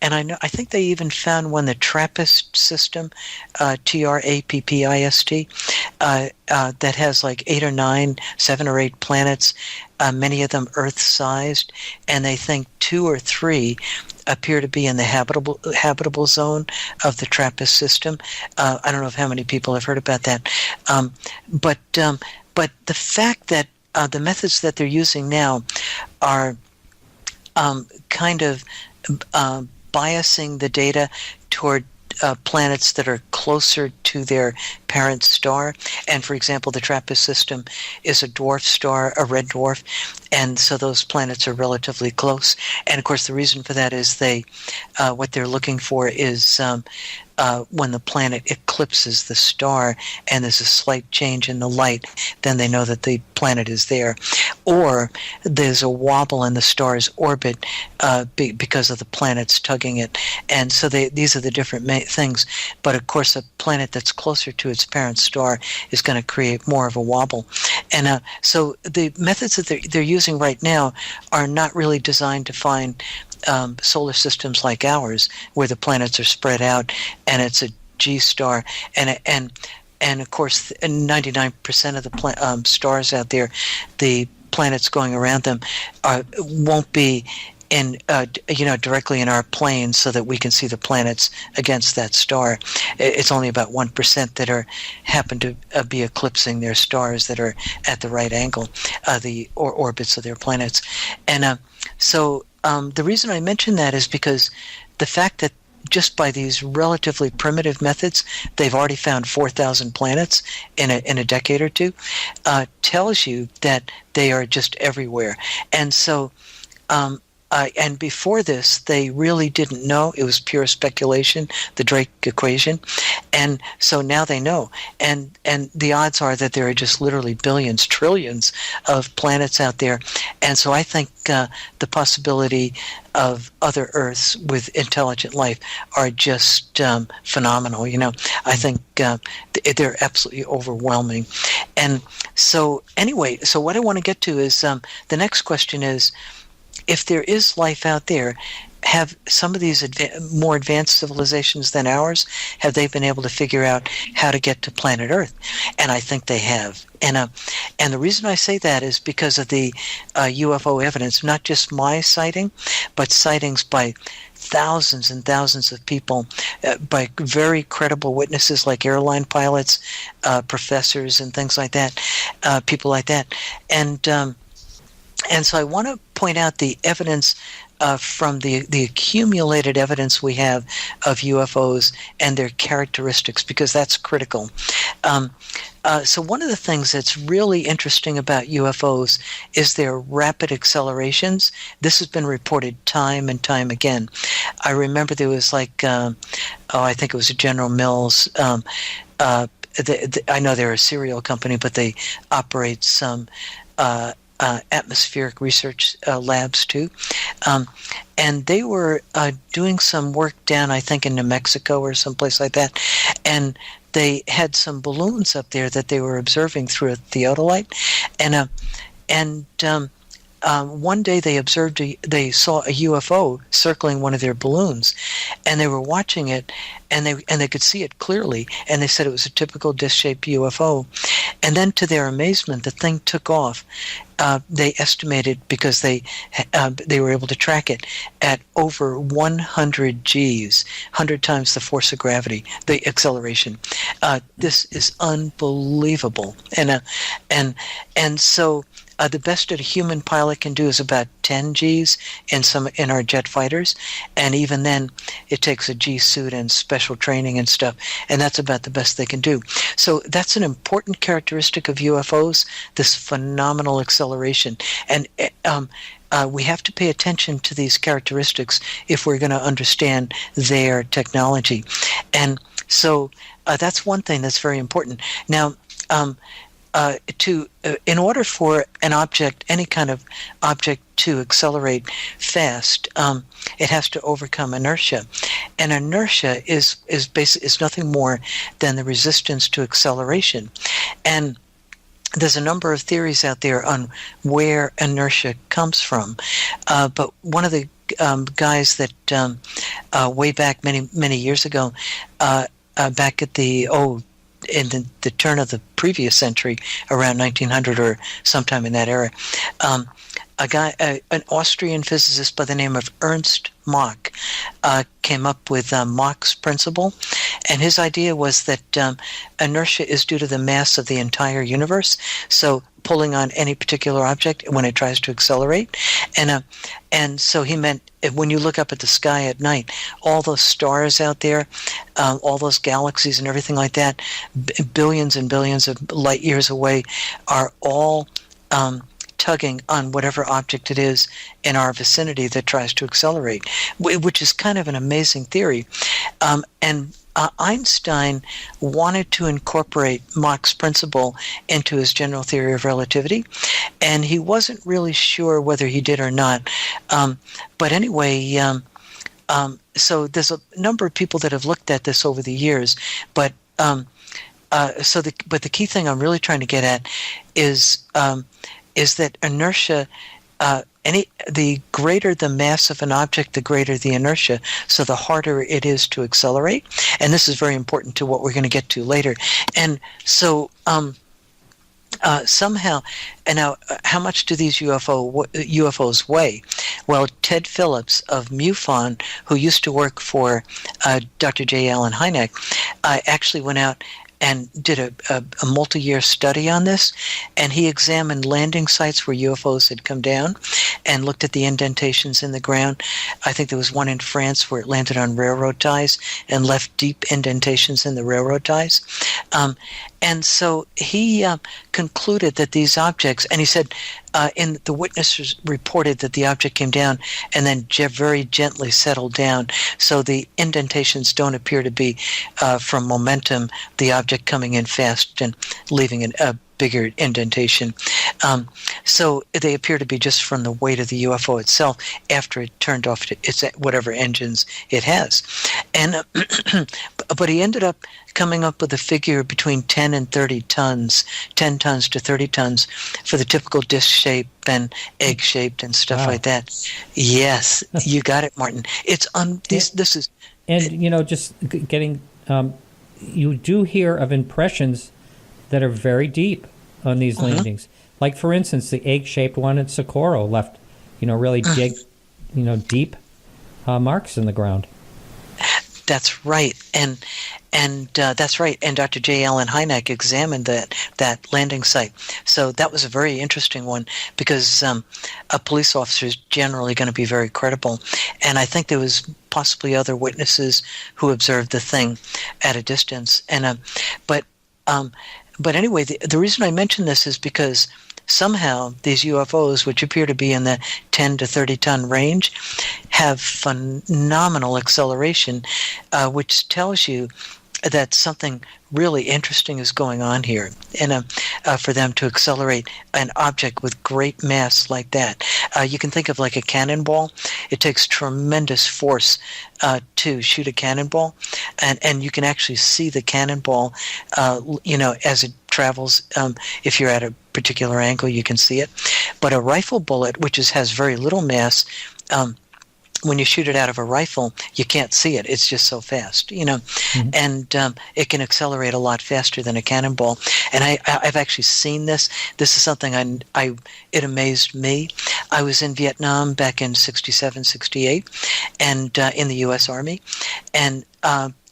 S3: I think they even found one, the TRAPPIST system, TRAPPIST, that has like 7 or 8 planets, many of them Earth-sized, and they think 2 or 3 appear to be in the habitable zone of the TRAPPIST system. I don't know if how many people have heard about that, but the fact that the methods that they're using now are kind of biasing the data toward planets that are closer to their parent star. And for example, the TRAPPIST system is a dwarf star, a red dwarf, and so those planets are relatively close. And of course, the reason for that is what they're looking for is when the planet eclipses the star and there's a slight change in the light, then they know that the planet is there. Or there's a wobble in the star's orbit because of the planets tugging it. And so these are the different things. But of course, a planet that's closer to its parent star is going to create more of a wobble. And so the methods that they're using right now are not really designed to find solar systems like ours, where the planets are spread out and it's a G star, and of course 99% of the stars out there, the planets going around them won't be directly in our plane so that we can see the planets against that star. It's only about 1% that happen to be eclipsing their stars that are at the right angle, the orbits of their planets. And so the reason I mention that is because the fact that just by these relatively primitive methods, they've already found 4,000 planets in a decade or two, tells you that they are just everywhere. And so, and before this, they really didn't know. It was pure speculation, the Drake equation. And so now they know. And the odds are that there are just literally billions, trillions of planets out there. And so I think the possibility of other Earths with intelligent life are just phenomenal. I think they're absolutely overwhelming. And so anyway, so what I want to get to is the next question is, if there is life out there, have some of these more advanced civilizations than ours, have they been able to figure out how to get to planet Earth? And I think they have. And the reason I say that is because of the UFO evidence, not just my sighting, but sightings by thousands and thousands of people, by very credible witnesses like airline pilots, professors, and things like that, people like that. And so I want to point out the evidence from the accumulated evidence we have of UFOs and their characteristics, because that's critical. So one of the things that's really interesting about UFOs is their rapid accelerations. This has been reported time and time again. I remember there was I think it was a General Mills. I know they're a cereal company, but they operate some atmospheric research labs too. And they were doing some work down, I think, in New Mexico or someplace like that. And they had some balloons up there that they were observing through a theodolite. And one day they saw a UFO circling one of their balloons, and they were watching it, and they could see it clearly, and they said it was a typical disc-shaped UFO. And then, to their amazement, the thing took off. They estimated, because they were able to track it, at over 100 Gs, 100 times the force of gravity, the acceleration. This is unbelievable, and so. The best that a human pilot can do is about 10 Gs in our jet fighters, and even then, it takes a G suit and special training and stuff, and that's about the best they can do. So that's an important characteristic of UFOs, this phenomenal acceleration, and we have to pay attention to these characteristics if we're going to understand their technology, and so that's one thing that's very important. Now. In order for an object, any kind of object, to accelerate fast, it has to overcome inertia, and inertia is nothing more than the resistance to acceleration. And there's a number of theories out there on where inertia comes from, but one of the guys that way back many years ago, back at in the turn of the previous century, around 1900 or sometime in that era, an Austrian physicist by the name of Ernst Mach came up with Mach's principle, and his idea was that inertia is due to the mass of the entire universe, so pulling on any particular object when it tries to accelerate, and so he meant, when you look up at the sky at night, all those stars out there, all those galaxies and everything like that, billions and billions of light years away, are all tugging on whatever object it is in our vicinity that tries to accelerate, which is kind of an amazing theory. And Einstein wanted to incorporate Mach's principle into his general theory of relativity, and he wasn't really sure whether he did or not. But anyway, so there's a number of people that have looked at this over the years, but the key thing I'm really trying to get at is that inertia, the greater the mass of an object, the greater the inertia, so the harder it is to accelerate. And this is very important to what we're going to get to later. And so Somehow, and now, how much do these UFOs weigh? Well, Ted Phillips of MUFON, who used to work for Dr. J. Allen Hynek, actually went out and did a multi-year study on this, and he examined landing sites where UFOs had come down and looked at the indentations in the ground. I think there was one in France where it landed on railroad ties and left deep indentations in the railroad ties. And so he concluded that these objects, and he said, the witnesses reported that the object came down and then very gently settled down. So the indentations don't appear to be from momentum, the object coming in fast and leaving a bigger indentation. So they appear to be just from the weight of the UFO itself after it turned off its whatever engines it has. And but he ended up coming up with a figure between 10 and 30 tons, 10 tons to 30 tons for the typical disc shape and egg shaped and stuff like that. Yes, you got it, Martin. It's this is,
S1: and just getting you do hear of impressions that are very deep on these landings. Like, for instance, the egg-shaped one at Socorro left, really big, deep marks in the ground.
S3: That's right, and that's right. And Dr. J. Allen Hynek examined that landing site. So that was a very interesting one because a police officer is generally going to be very credible, and I think there was possibly other witnesses who observed the thing at a distance. And but anyway, the reason I mention this is because somehow these UFOs, which appear to be in the 10 to 30 ton range, have phenomenal acceleration, which tells you that something really interesting is going on here, and for them to accelerate an object with great mass like that. You can think of like a cannonball. It takes tremendous force to shoot a cannonball, and you can actually see the cannonball, as it travels. If you're at a particular angle, you can see it. But a rifle bullet, which has very little mass, when you shoot it out of a rifle, you can't see it. It's just so fast, and it can accelerate a lot faster than a cannonball. And I've actually seen this. This is something it amazed me. I was in Vietnam back in 67, 68, and in the U.S. Army, and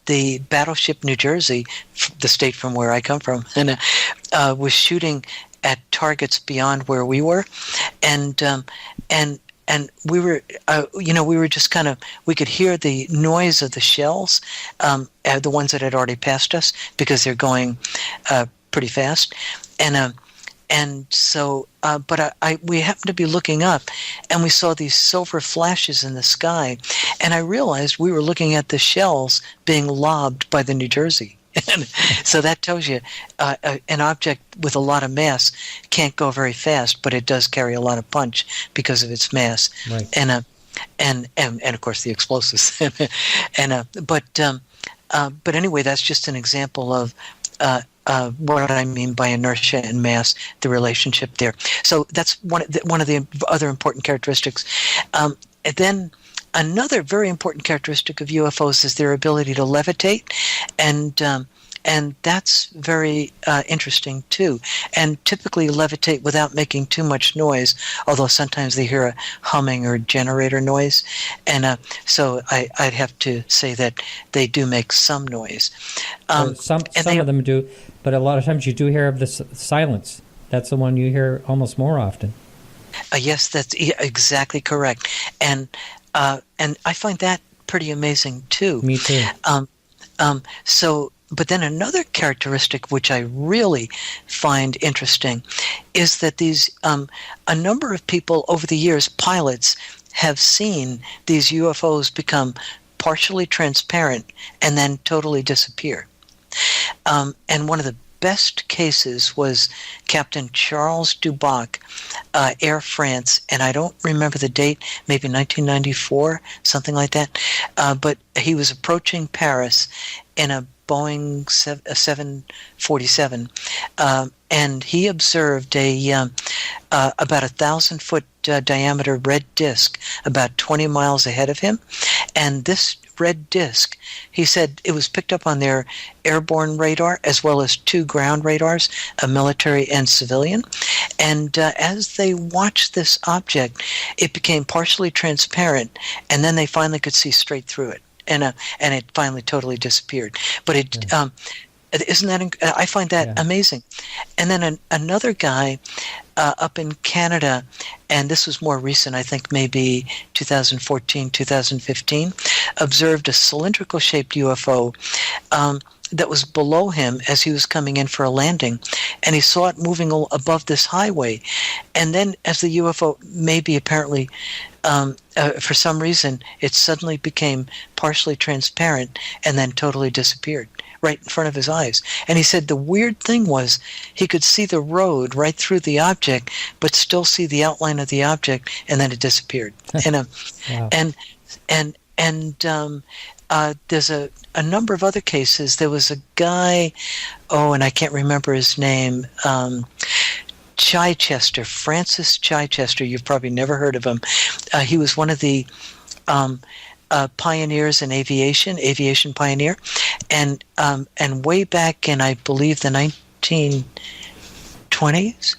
S3: the battleship New Jersey, the state from where I come from, and was shooting at targets beyond where we were, and we were, we were just kind of, we could hear the noise of the shells, the ones that had already passed us, because they're going pretty fast. And so, but we happened to be looking up, and we saw these silver flashes in the sky, and I realized we were looking at the shells being lobbed by the New Jersey. So that tells you an object with a lot of mass can't go very fast, but it does carry a lot of punch because of its mass, right. And of course the explosives. But anyway, that's just an example of what I mean by inertia and mass, the relationship there. So that's one of the other important characteristics. And then another very important characteristic of UFOs is their ability to levitate, and that's very interesting too. And typically levitate without making too much noise, although sometimes they hear a humming or generator noise. And so I'd have to say that they do make some noise.
S1: Some of them do, but a lot of times you do hear of the silence. That's the one you hear almost more often.
S3: Yes, that's exactly correct. And I find that pretty amazing too.
S1: Me too.
S3: But then another characteristic which I really find interesting is that these a number of people over the years, pilots, have seen these UFOs become partially transparent and then totally disappear. And one of the best cases was Captain Charles Duboc, Air France, and I don't remember the date, maybe 1994, something like that. But he was approaching Paris in a Boeing 747, and he observed about 1,000-foot diameter red disk about 20 miles ahead of him, And this red disc, he said it was picked up on their airborne radar as well as 2 ground radars, a military and civilian. And as they watched this object, it became partially transparent, and then they finally could see straight through it. And it finally totally disappeared. But isn't that? I find that amazing. And then another guy up in Canada, and this was more recent, I think maybe 2014, 2015, observed a cylindrical-shaped UFO that was below him as he was coming in for a landing, and he saw it moving above this highway. And then as the UFO maybe apparently for some reason, it suddenly became partially transparent and then totally disappeared right in front of his eyes. And he said the weird thing was he could see the road right through the object, but still see the outline of the object, and then it disappeared. And there's a number of other cases. There was a guy, and I can't remember his name, Chichester, Francis Chichester. You've probably never heard of him. He was one of the pioneers in aviation pioneer, and way back in, I believe, the 1920s,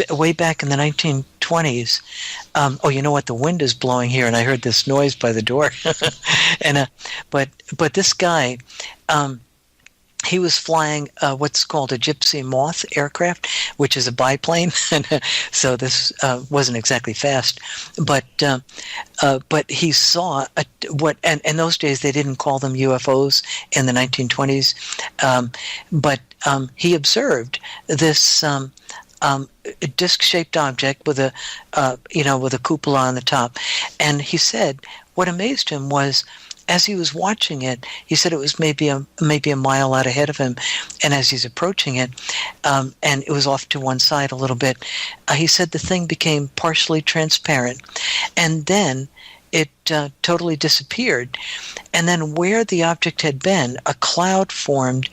S3: way back in the 1920s. You know what? The wind is blowing here, and I heard this noise by the door. And but this guy, he was flying what's called a gypsy moth aircraft, which is a biplane. So this wasn't exactly fast, but he saw and in those days they didn't call them UFOs in the 1920s, but he observed this disc-shaped object with a cupola on the top, and he said what amazed him was, as he was watching it, he said it was maybe a mile out ahead of him, and as he's approaching it, and it was off to one side a little bit, he said the thing became partially transparent, and then it totally disappeared. And then where the object had been, a cloud formed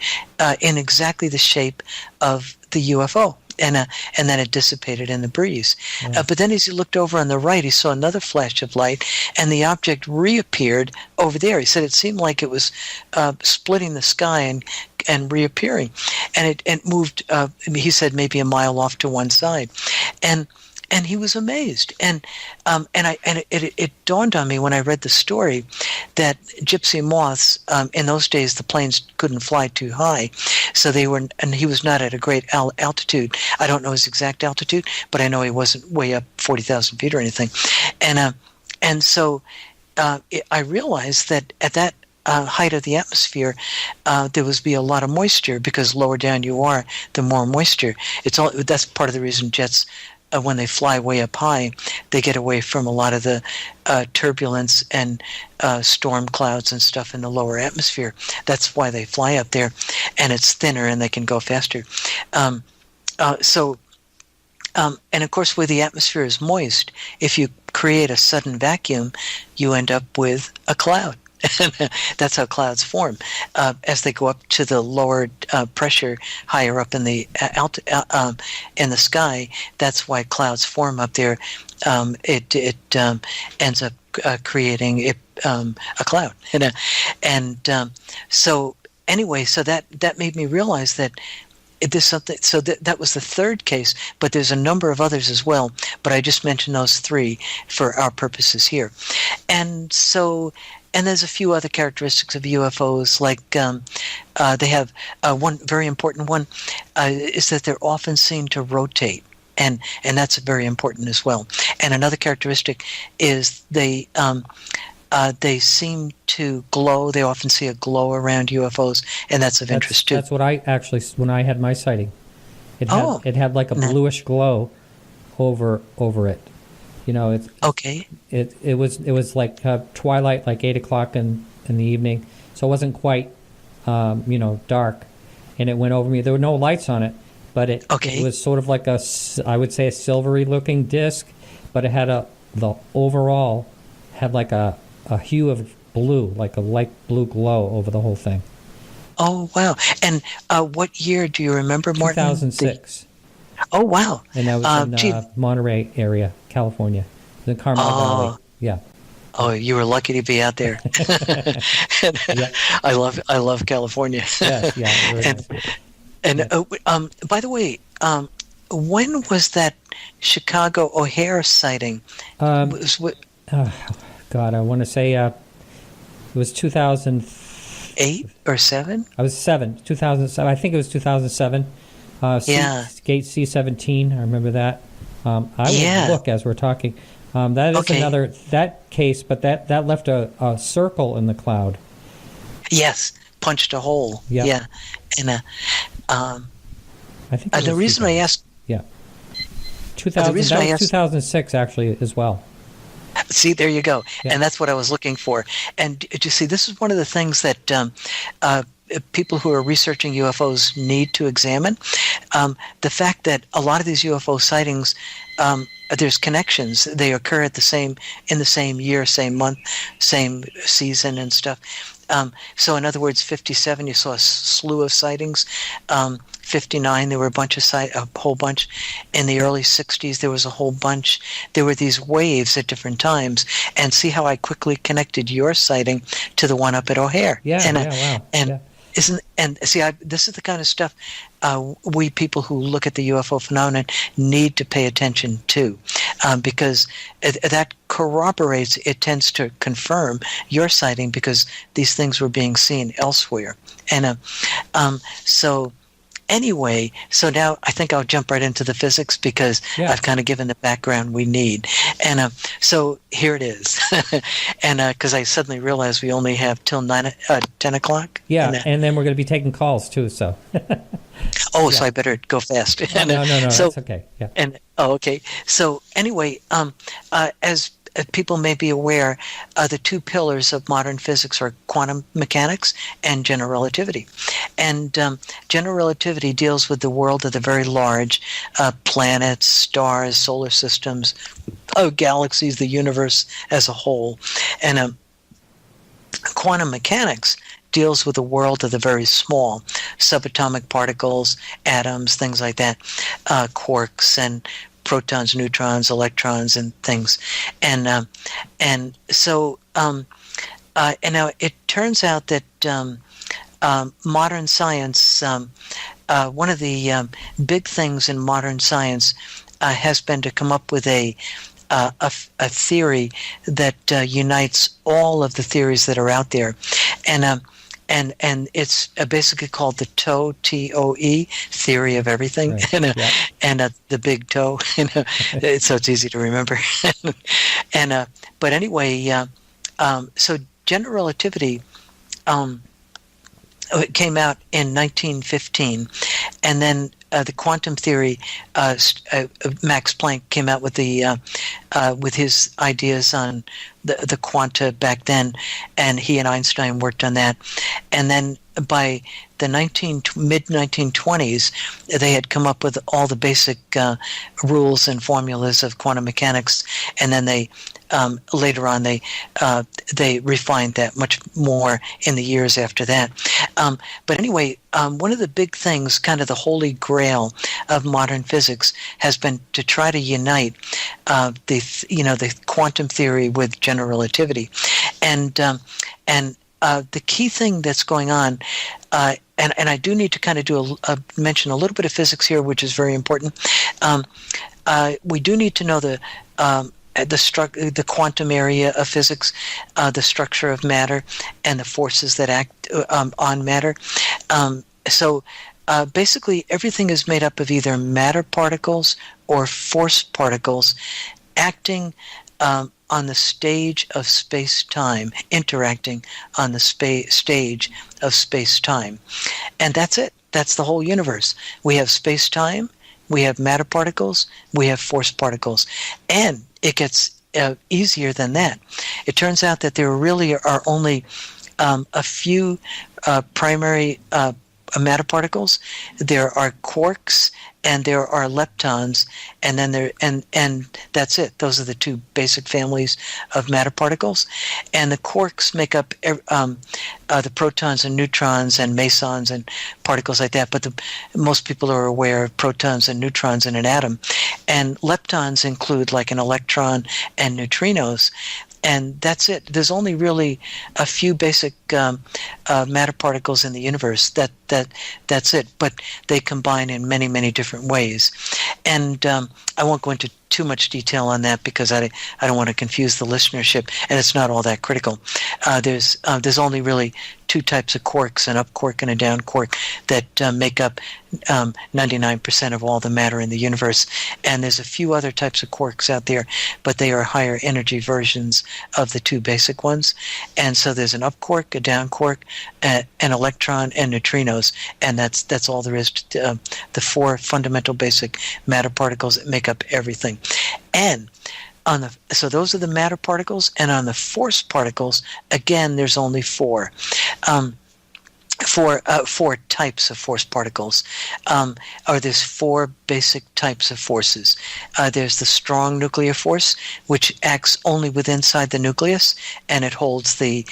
S3: in exactly the shape of the UFO. And then it dissipated in the breeze. But then as he looked over on the right, he saw another flash of light, and the object reappeared over there. He said it seemed like it was splitting the sky and reappearing. And it moved, he said, maybe a mile off to one side. And he was amazed, and it dawned on me when I read the story that gypsy moths, in those days the planes couldn't fly too high, so they were, and he was not at a great altitude. I don't know his exact altitude, but I know he wasn't way up 40,000 feet or anything, and so I realized that at that height of the atmosphere, there would be a lot of moisture, because lower down you are, the more moisture. That's part of the reason jets, when they fly way up high, they get away from a lot of the turbulence and storm clouds and stuff in the lower atmosphere. That's why they fly up there, and it's thinner and they can go faster. And of course, where the atmosphere is moist, if you create a sudden vacuum, you end up with a cloud. That's how clouds form. As they go up to the lower pressure, higher up in the in the sky, that's why clouds form up there. It ends up creating a cloud. So anyway, so that made me realize that there's something. So that was the third case, but there's a number of others as well. But I just mentioned those three for our purposes here, and so. And there's a few other characteristics of UFOs, like they have one very important one is that they're often seen to rotate, and that's very important as well. And another characteristic is they seem to glow. They often see a glow around UFOs, and that's of interest too.
S1: That's what I actually, when I had my sighting, it had like a bluish glow over it. You know, it's
S3: okay.
S1: It was like twilight, like 8 o'clock in the evening, so it wasn't quite dark, and it went over me. There were no lights on it, but it was sort of like I would say a silvery looking disc, but it had the overall had like a hue of blue, like a light blue glow over the whole thing.
S3: Oh wow! And what year do you remember, Martin?
S1: 2006.
S3: Oh wow!
S1: And that was in Monterey area, California, the Carmel Valley. Yeah.
S3: Oh, you were lucky to be out there.
S1: Yeah.
S3: I love California.
S1: Yes. Yeah. Very
S3: and
S1: nice.
S3: and
S1: Yeah.
S3: by the way, when was that Chicago O'Hare sighting? Was what,
S1: Oh, God, I want to say it was 2000.
S3: 8 or 7?
S1: I was 2007. I think it was 2007.
S3: Yeah.
S1: Gate C-17. I remember that. I
S3: Yeah.
S1: will look as we're talking. That is
S3: Okay.
S1: another that case, but that left a circle in the cloud.
S3: Yes, punched a hole.
S1: Yep.
S3: Yeah, and
S1: I think. It
S3: the
S1: was
S3: reason
S1: 2000.
S3: I asked,
S1: 2000.
S3: reason
S1: That
S3: I
S1: was
S3: asked-
S1: 2006 actually as well.
S3: see, there you go,
S1: Yeah.
S3: and that's what I was looking for. And you see, this is one of the things that people who are researching UFOs need to examine. The fact that a lot of these UFO sightings, there's connections. They occur in the same year, same month, same season, and stuff. So, in other words, 57, you saw a slew of sightings. 59, there were a whole bunch. In the early 60s, there was a whole bunch. There were these waves at different times. And see how I quickly connected your sighting to the one up at O'Hare.
S1: Yeah.
S3: And,
S1: Wow.
S3: and
S1: yeah.
S3: this is the kind of stuff we people who look at the UFO phenomenon need to pay attention to, because that corroborates, it tends to confirm your sighting, because these things were being seen elsewhere. And so anyway, so now I think I'll jump right into the physics, because
S1: Yeah.
S3: I've kind of given the background we need. And so here it is. And because I suddenly realized we only have till 10 o'clock.
S1: Yeah, and then we're going to be taking calls too. So.
S3: So I better go fast.
S1: No.
S3: So,
S1: That's okay. Yeah.
S3: Okay. So anyway, as people may be aware, the two pillars of modern physics are quantum mechanics and general relativity. And general relativity deals with the world of the very large, planets, stars, solar systems, galaxies, the universe as a whole. And quantum mechanics deals with the world of the very small, subatomic particles, atoms, things like that, quarks and protons, neutrons, electrons, and things. And so and now it turns out that modern science, one of the big things in modern science has been to come up with a theory that unites all of the theories that are out there, and it's basically called the TOE theory of everything,
S1: Right.
S3: and the big toe, so it's easy to remember. And but anyway, so general relativity it came out in 1915, and then the quantum theory, Max Planck came out with with his ideas on the quanta back then, and he and Einstein worked on that. And then by the mid-1920s, they had come up with all the basic rules and formulas of quantum mechanics, and then they later on they refined that much more in the years after that. But anyway, one of the big things, kind of the holy grail of modern physics, has been to try to unite the quantum theory with general relativity, and the key thing that's going on, and I do need to kind of mention a little bit of physics here, which is very important. We do need to know the quantum area of physics, the structure of matter, and the forces that act on matter. So basically, everything is made up of either matter particles or force particles acting on the stage of space-time, interacting on the stage of space-time. And that's it. That's the whole universe. We have space-time, we have matter particles, we have force particles. And it gets easier than that. It turns out that there really are only a few primary matter particles. There are quarks and there are leptons, and then and that's it. Those are the two basic families of matter particles. And the quarks make up the protons and neutrons and mesons and particles like that. But most people are aware of protons and neutrons in an atom. And leptons include like an electron and neutrinos. and that's it. There's only really a few basic matter particles in the universe. That's it. But they combine in many, many different ways. And I won't go into too much detail on that because I don't want to confuse the listenership, and it's not all that critical. There's only really two types of quarks, an up quark and a down quark, that make up 99% of all the matter in the universe. And there's a few other types of quarks out there, but they are higher energy versions of the two basic ones. And so there's an up quark, a down quark, an electron, and neutrinos, and that's all there is to the four fundamental basic matter particles that make up everything. And so those are the matter particles, and on the force particles, again, there's only four. Four types of force particles, or there's four basic types of forces. There's the strong nuclear force, which acts only inside the nucleus, and it holds the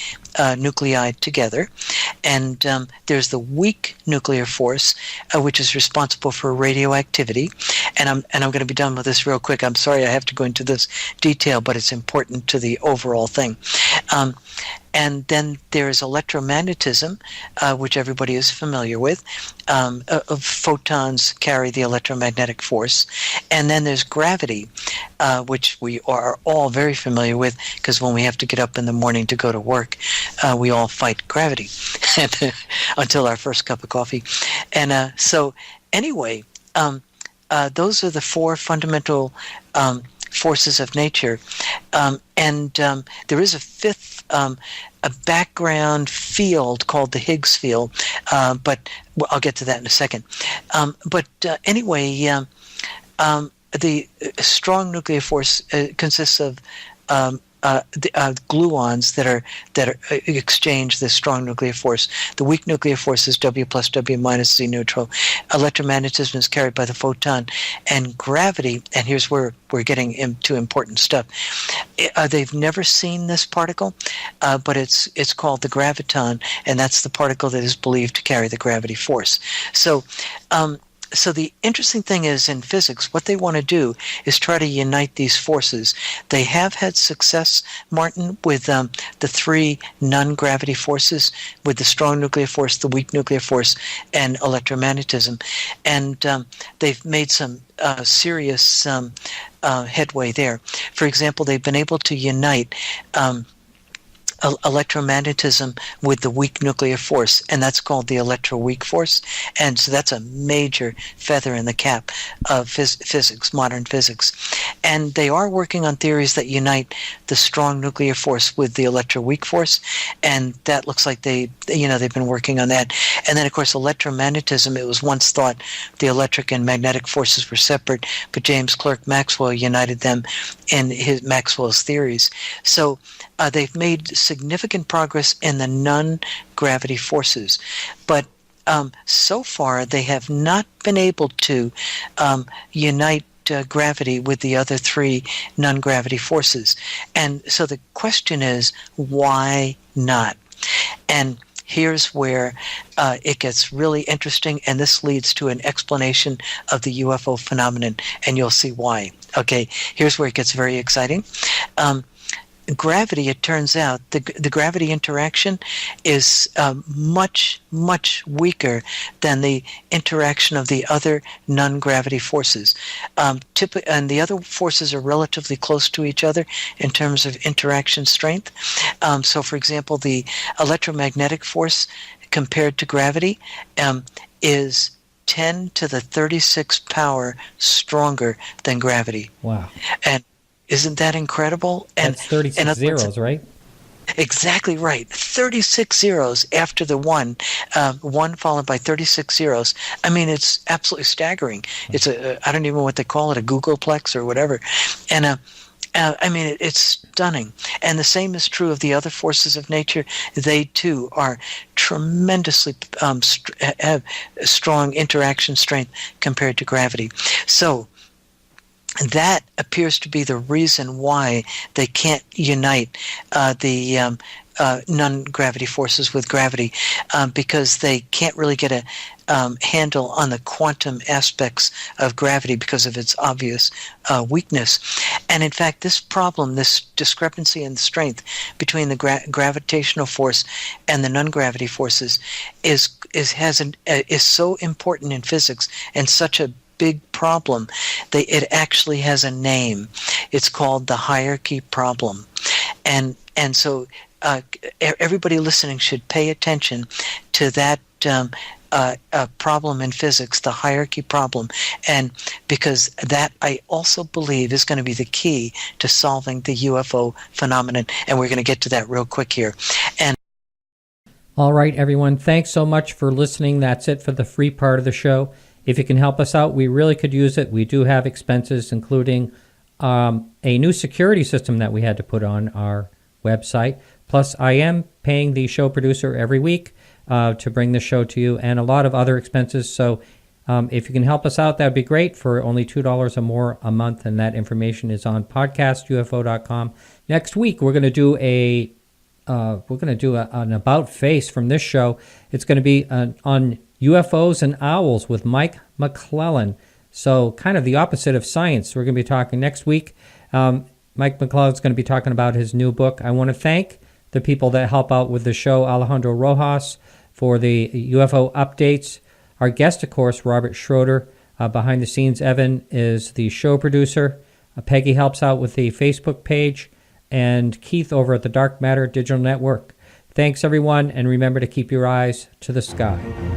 S3: nuclei together. And there's the weak nuclear force, which is responsible for radioactivity. And I'm going to be done with this real quick. I'm sorry I have to go into this detail, but it's important to the overall thing. And then there's electromagnetism, which everybody is familiar with. Photons carry the electromagnetic force. And then there's gravity, which we are all very familiar with, because when we have to get up in the morning to go to work, we all fight gravity until our first cup of coffee. And so anyway, those are the four fundamental forces of nature. And there is a fifth, a background field called the Higgs field, but I'll get to that in a second. But anyway, the strong nuclear force consists of the gluons that exchange the strong nuclear force. The weak nuclear force is W plus W minus Z neutral. Electromagnetism is carried by the photon, and gravity. And here's where we're getting into important stuff. They've never seen this particle, but it's called the graviton, and that's the particle that is believed to carry the gravity force. So the interesting thing is, in physics, what they want to do is try to unite these forces. They have had success, Martin, with the three non-gravity forces, with the strong nuclear force, the weak nuclear force, and electromagnetism. And they've made some serious headway there. For example, they've been able to unite electromagnetism with the weak nuclear force, and that's called the electroweak force. And so that's a major feather in the cap of physics, modern physics. And they are working on theories that unite the strong nuclear force with the electroweak force, and that looks like they've been working on that. And then, of course, electromagnetism, it was once thought the electric and magnetic forces were separate, but James Clerk Maxwell united them in Maxwell's theories. So they've made significant progress in the non-gravity forces, but so far they have not been able to unite gravity with the other three non-gravity forces. And so the question is, why not? And here's where it gets really interesting, and this leads to an explanation of the UFO phenomenon, and you'll see why. Okay, here's where it gets very exciting. Gravity, it turns out, the gravity interaction is much, much weaker than the interaction of the other non-gravity forces. And the other forces are relatively close to each other in terms of interaction strength. So, for example, the electromagnetic force compared to gravity is 10 to the 36 power stronger than gravity.
S1: Wow.
S3: And isn't that incredible?
S1: That's 36 zeros, right?
S3: Exactly right. 36 zeros after the one followed by 36 zeros. I mean, it's absolutely staggering. It's I don't even know what they call it, a Googleplex or whatever. And I mean, it's stunning. And the same is true of the other forces of nature. They, too, are tremendously have strong interaction strength compared to gravity. So that appears to be the reason why they can't unite the non-gravity forces with gravity, because they can't really get a handle on the quantum aspects of gravity because of its obvious weakness. And in fact, this problem, this discrepancy in strength between the gravitational force and the non-gravity forces is so important in physics and such a big problem that it actually has a name. It's called the hierarchy problem. And so everybody listening should pay attention to that problem in physics, the hierarchy problem, and because that I also believe is going to be the key to solving the UFO phenomenon, and we're going to get to that real quick here. And
S1: all right, everyone, thanks so much for listening. That's it for the free part of the show. If you can help us out, we really could use it. We do have expenses, including a new security system that we had to put on our website. Plus, I am paying the show producer every week to bring the show to you, and a lot of other expenses. So if you can help us out, that would be great, for only $2 or more a month, and that information is on podcastufo.com. Next week, we're going to do an about face from this show. It's going to be on UFOs and owls with Mike McClellan. So kind of the opposite of science. We're going to be talking next week. Mike McClellan's going to be talking about his new book. I want to thank the people that help out with the show, Alejandro Rojas for the UFO updates. Our guest, of course, Robert Schroeder. Behind the scenes, Evan is the show producer. Peggy helps out with the Facebook page. And Keith over at the Dark Matter Digital Network. Thanks, everyone, and remember to keep your eyes to the sky.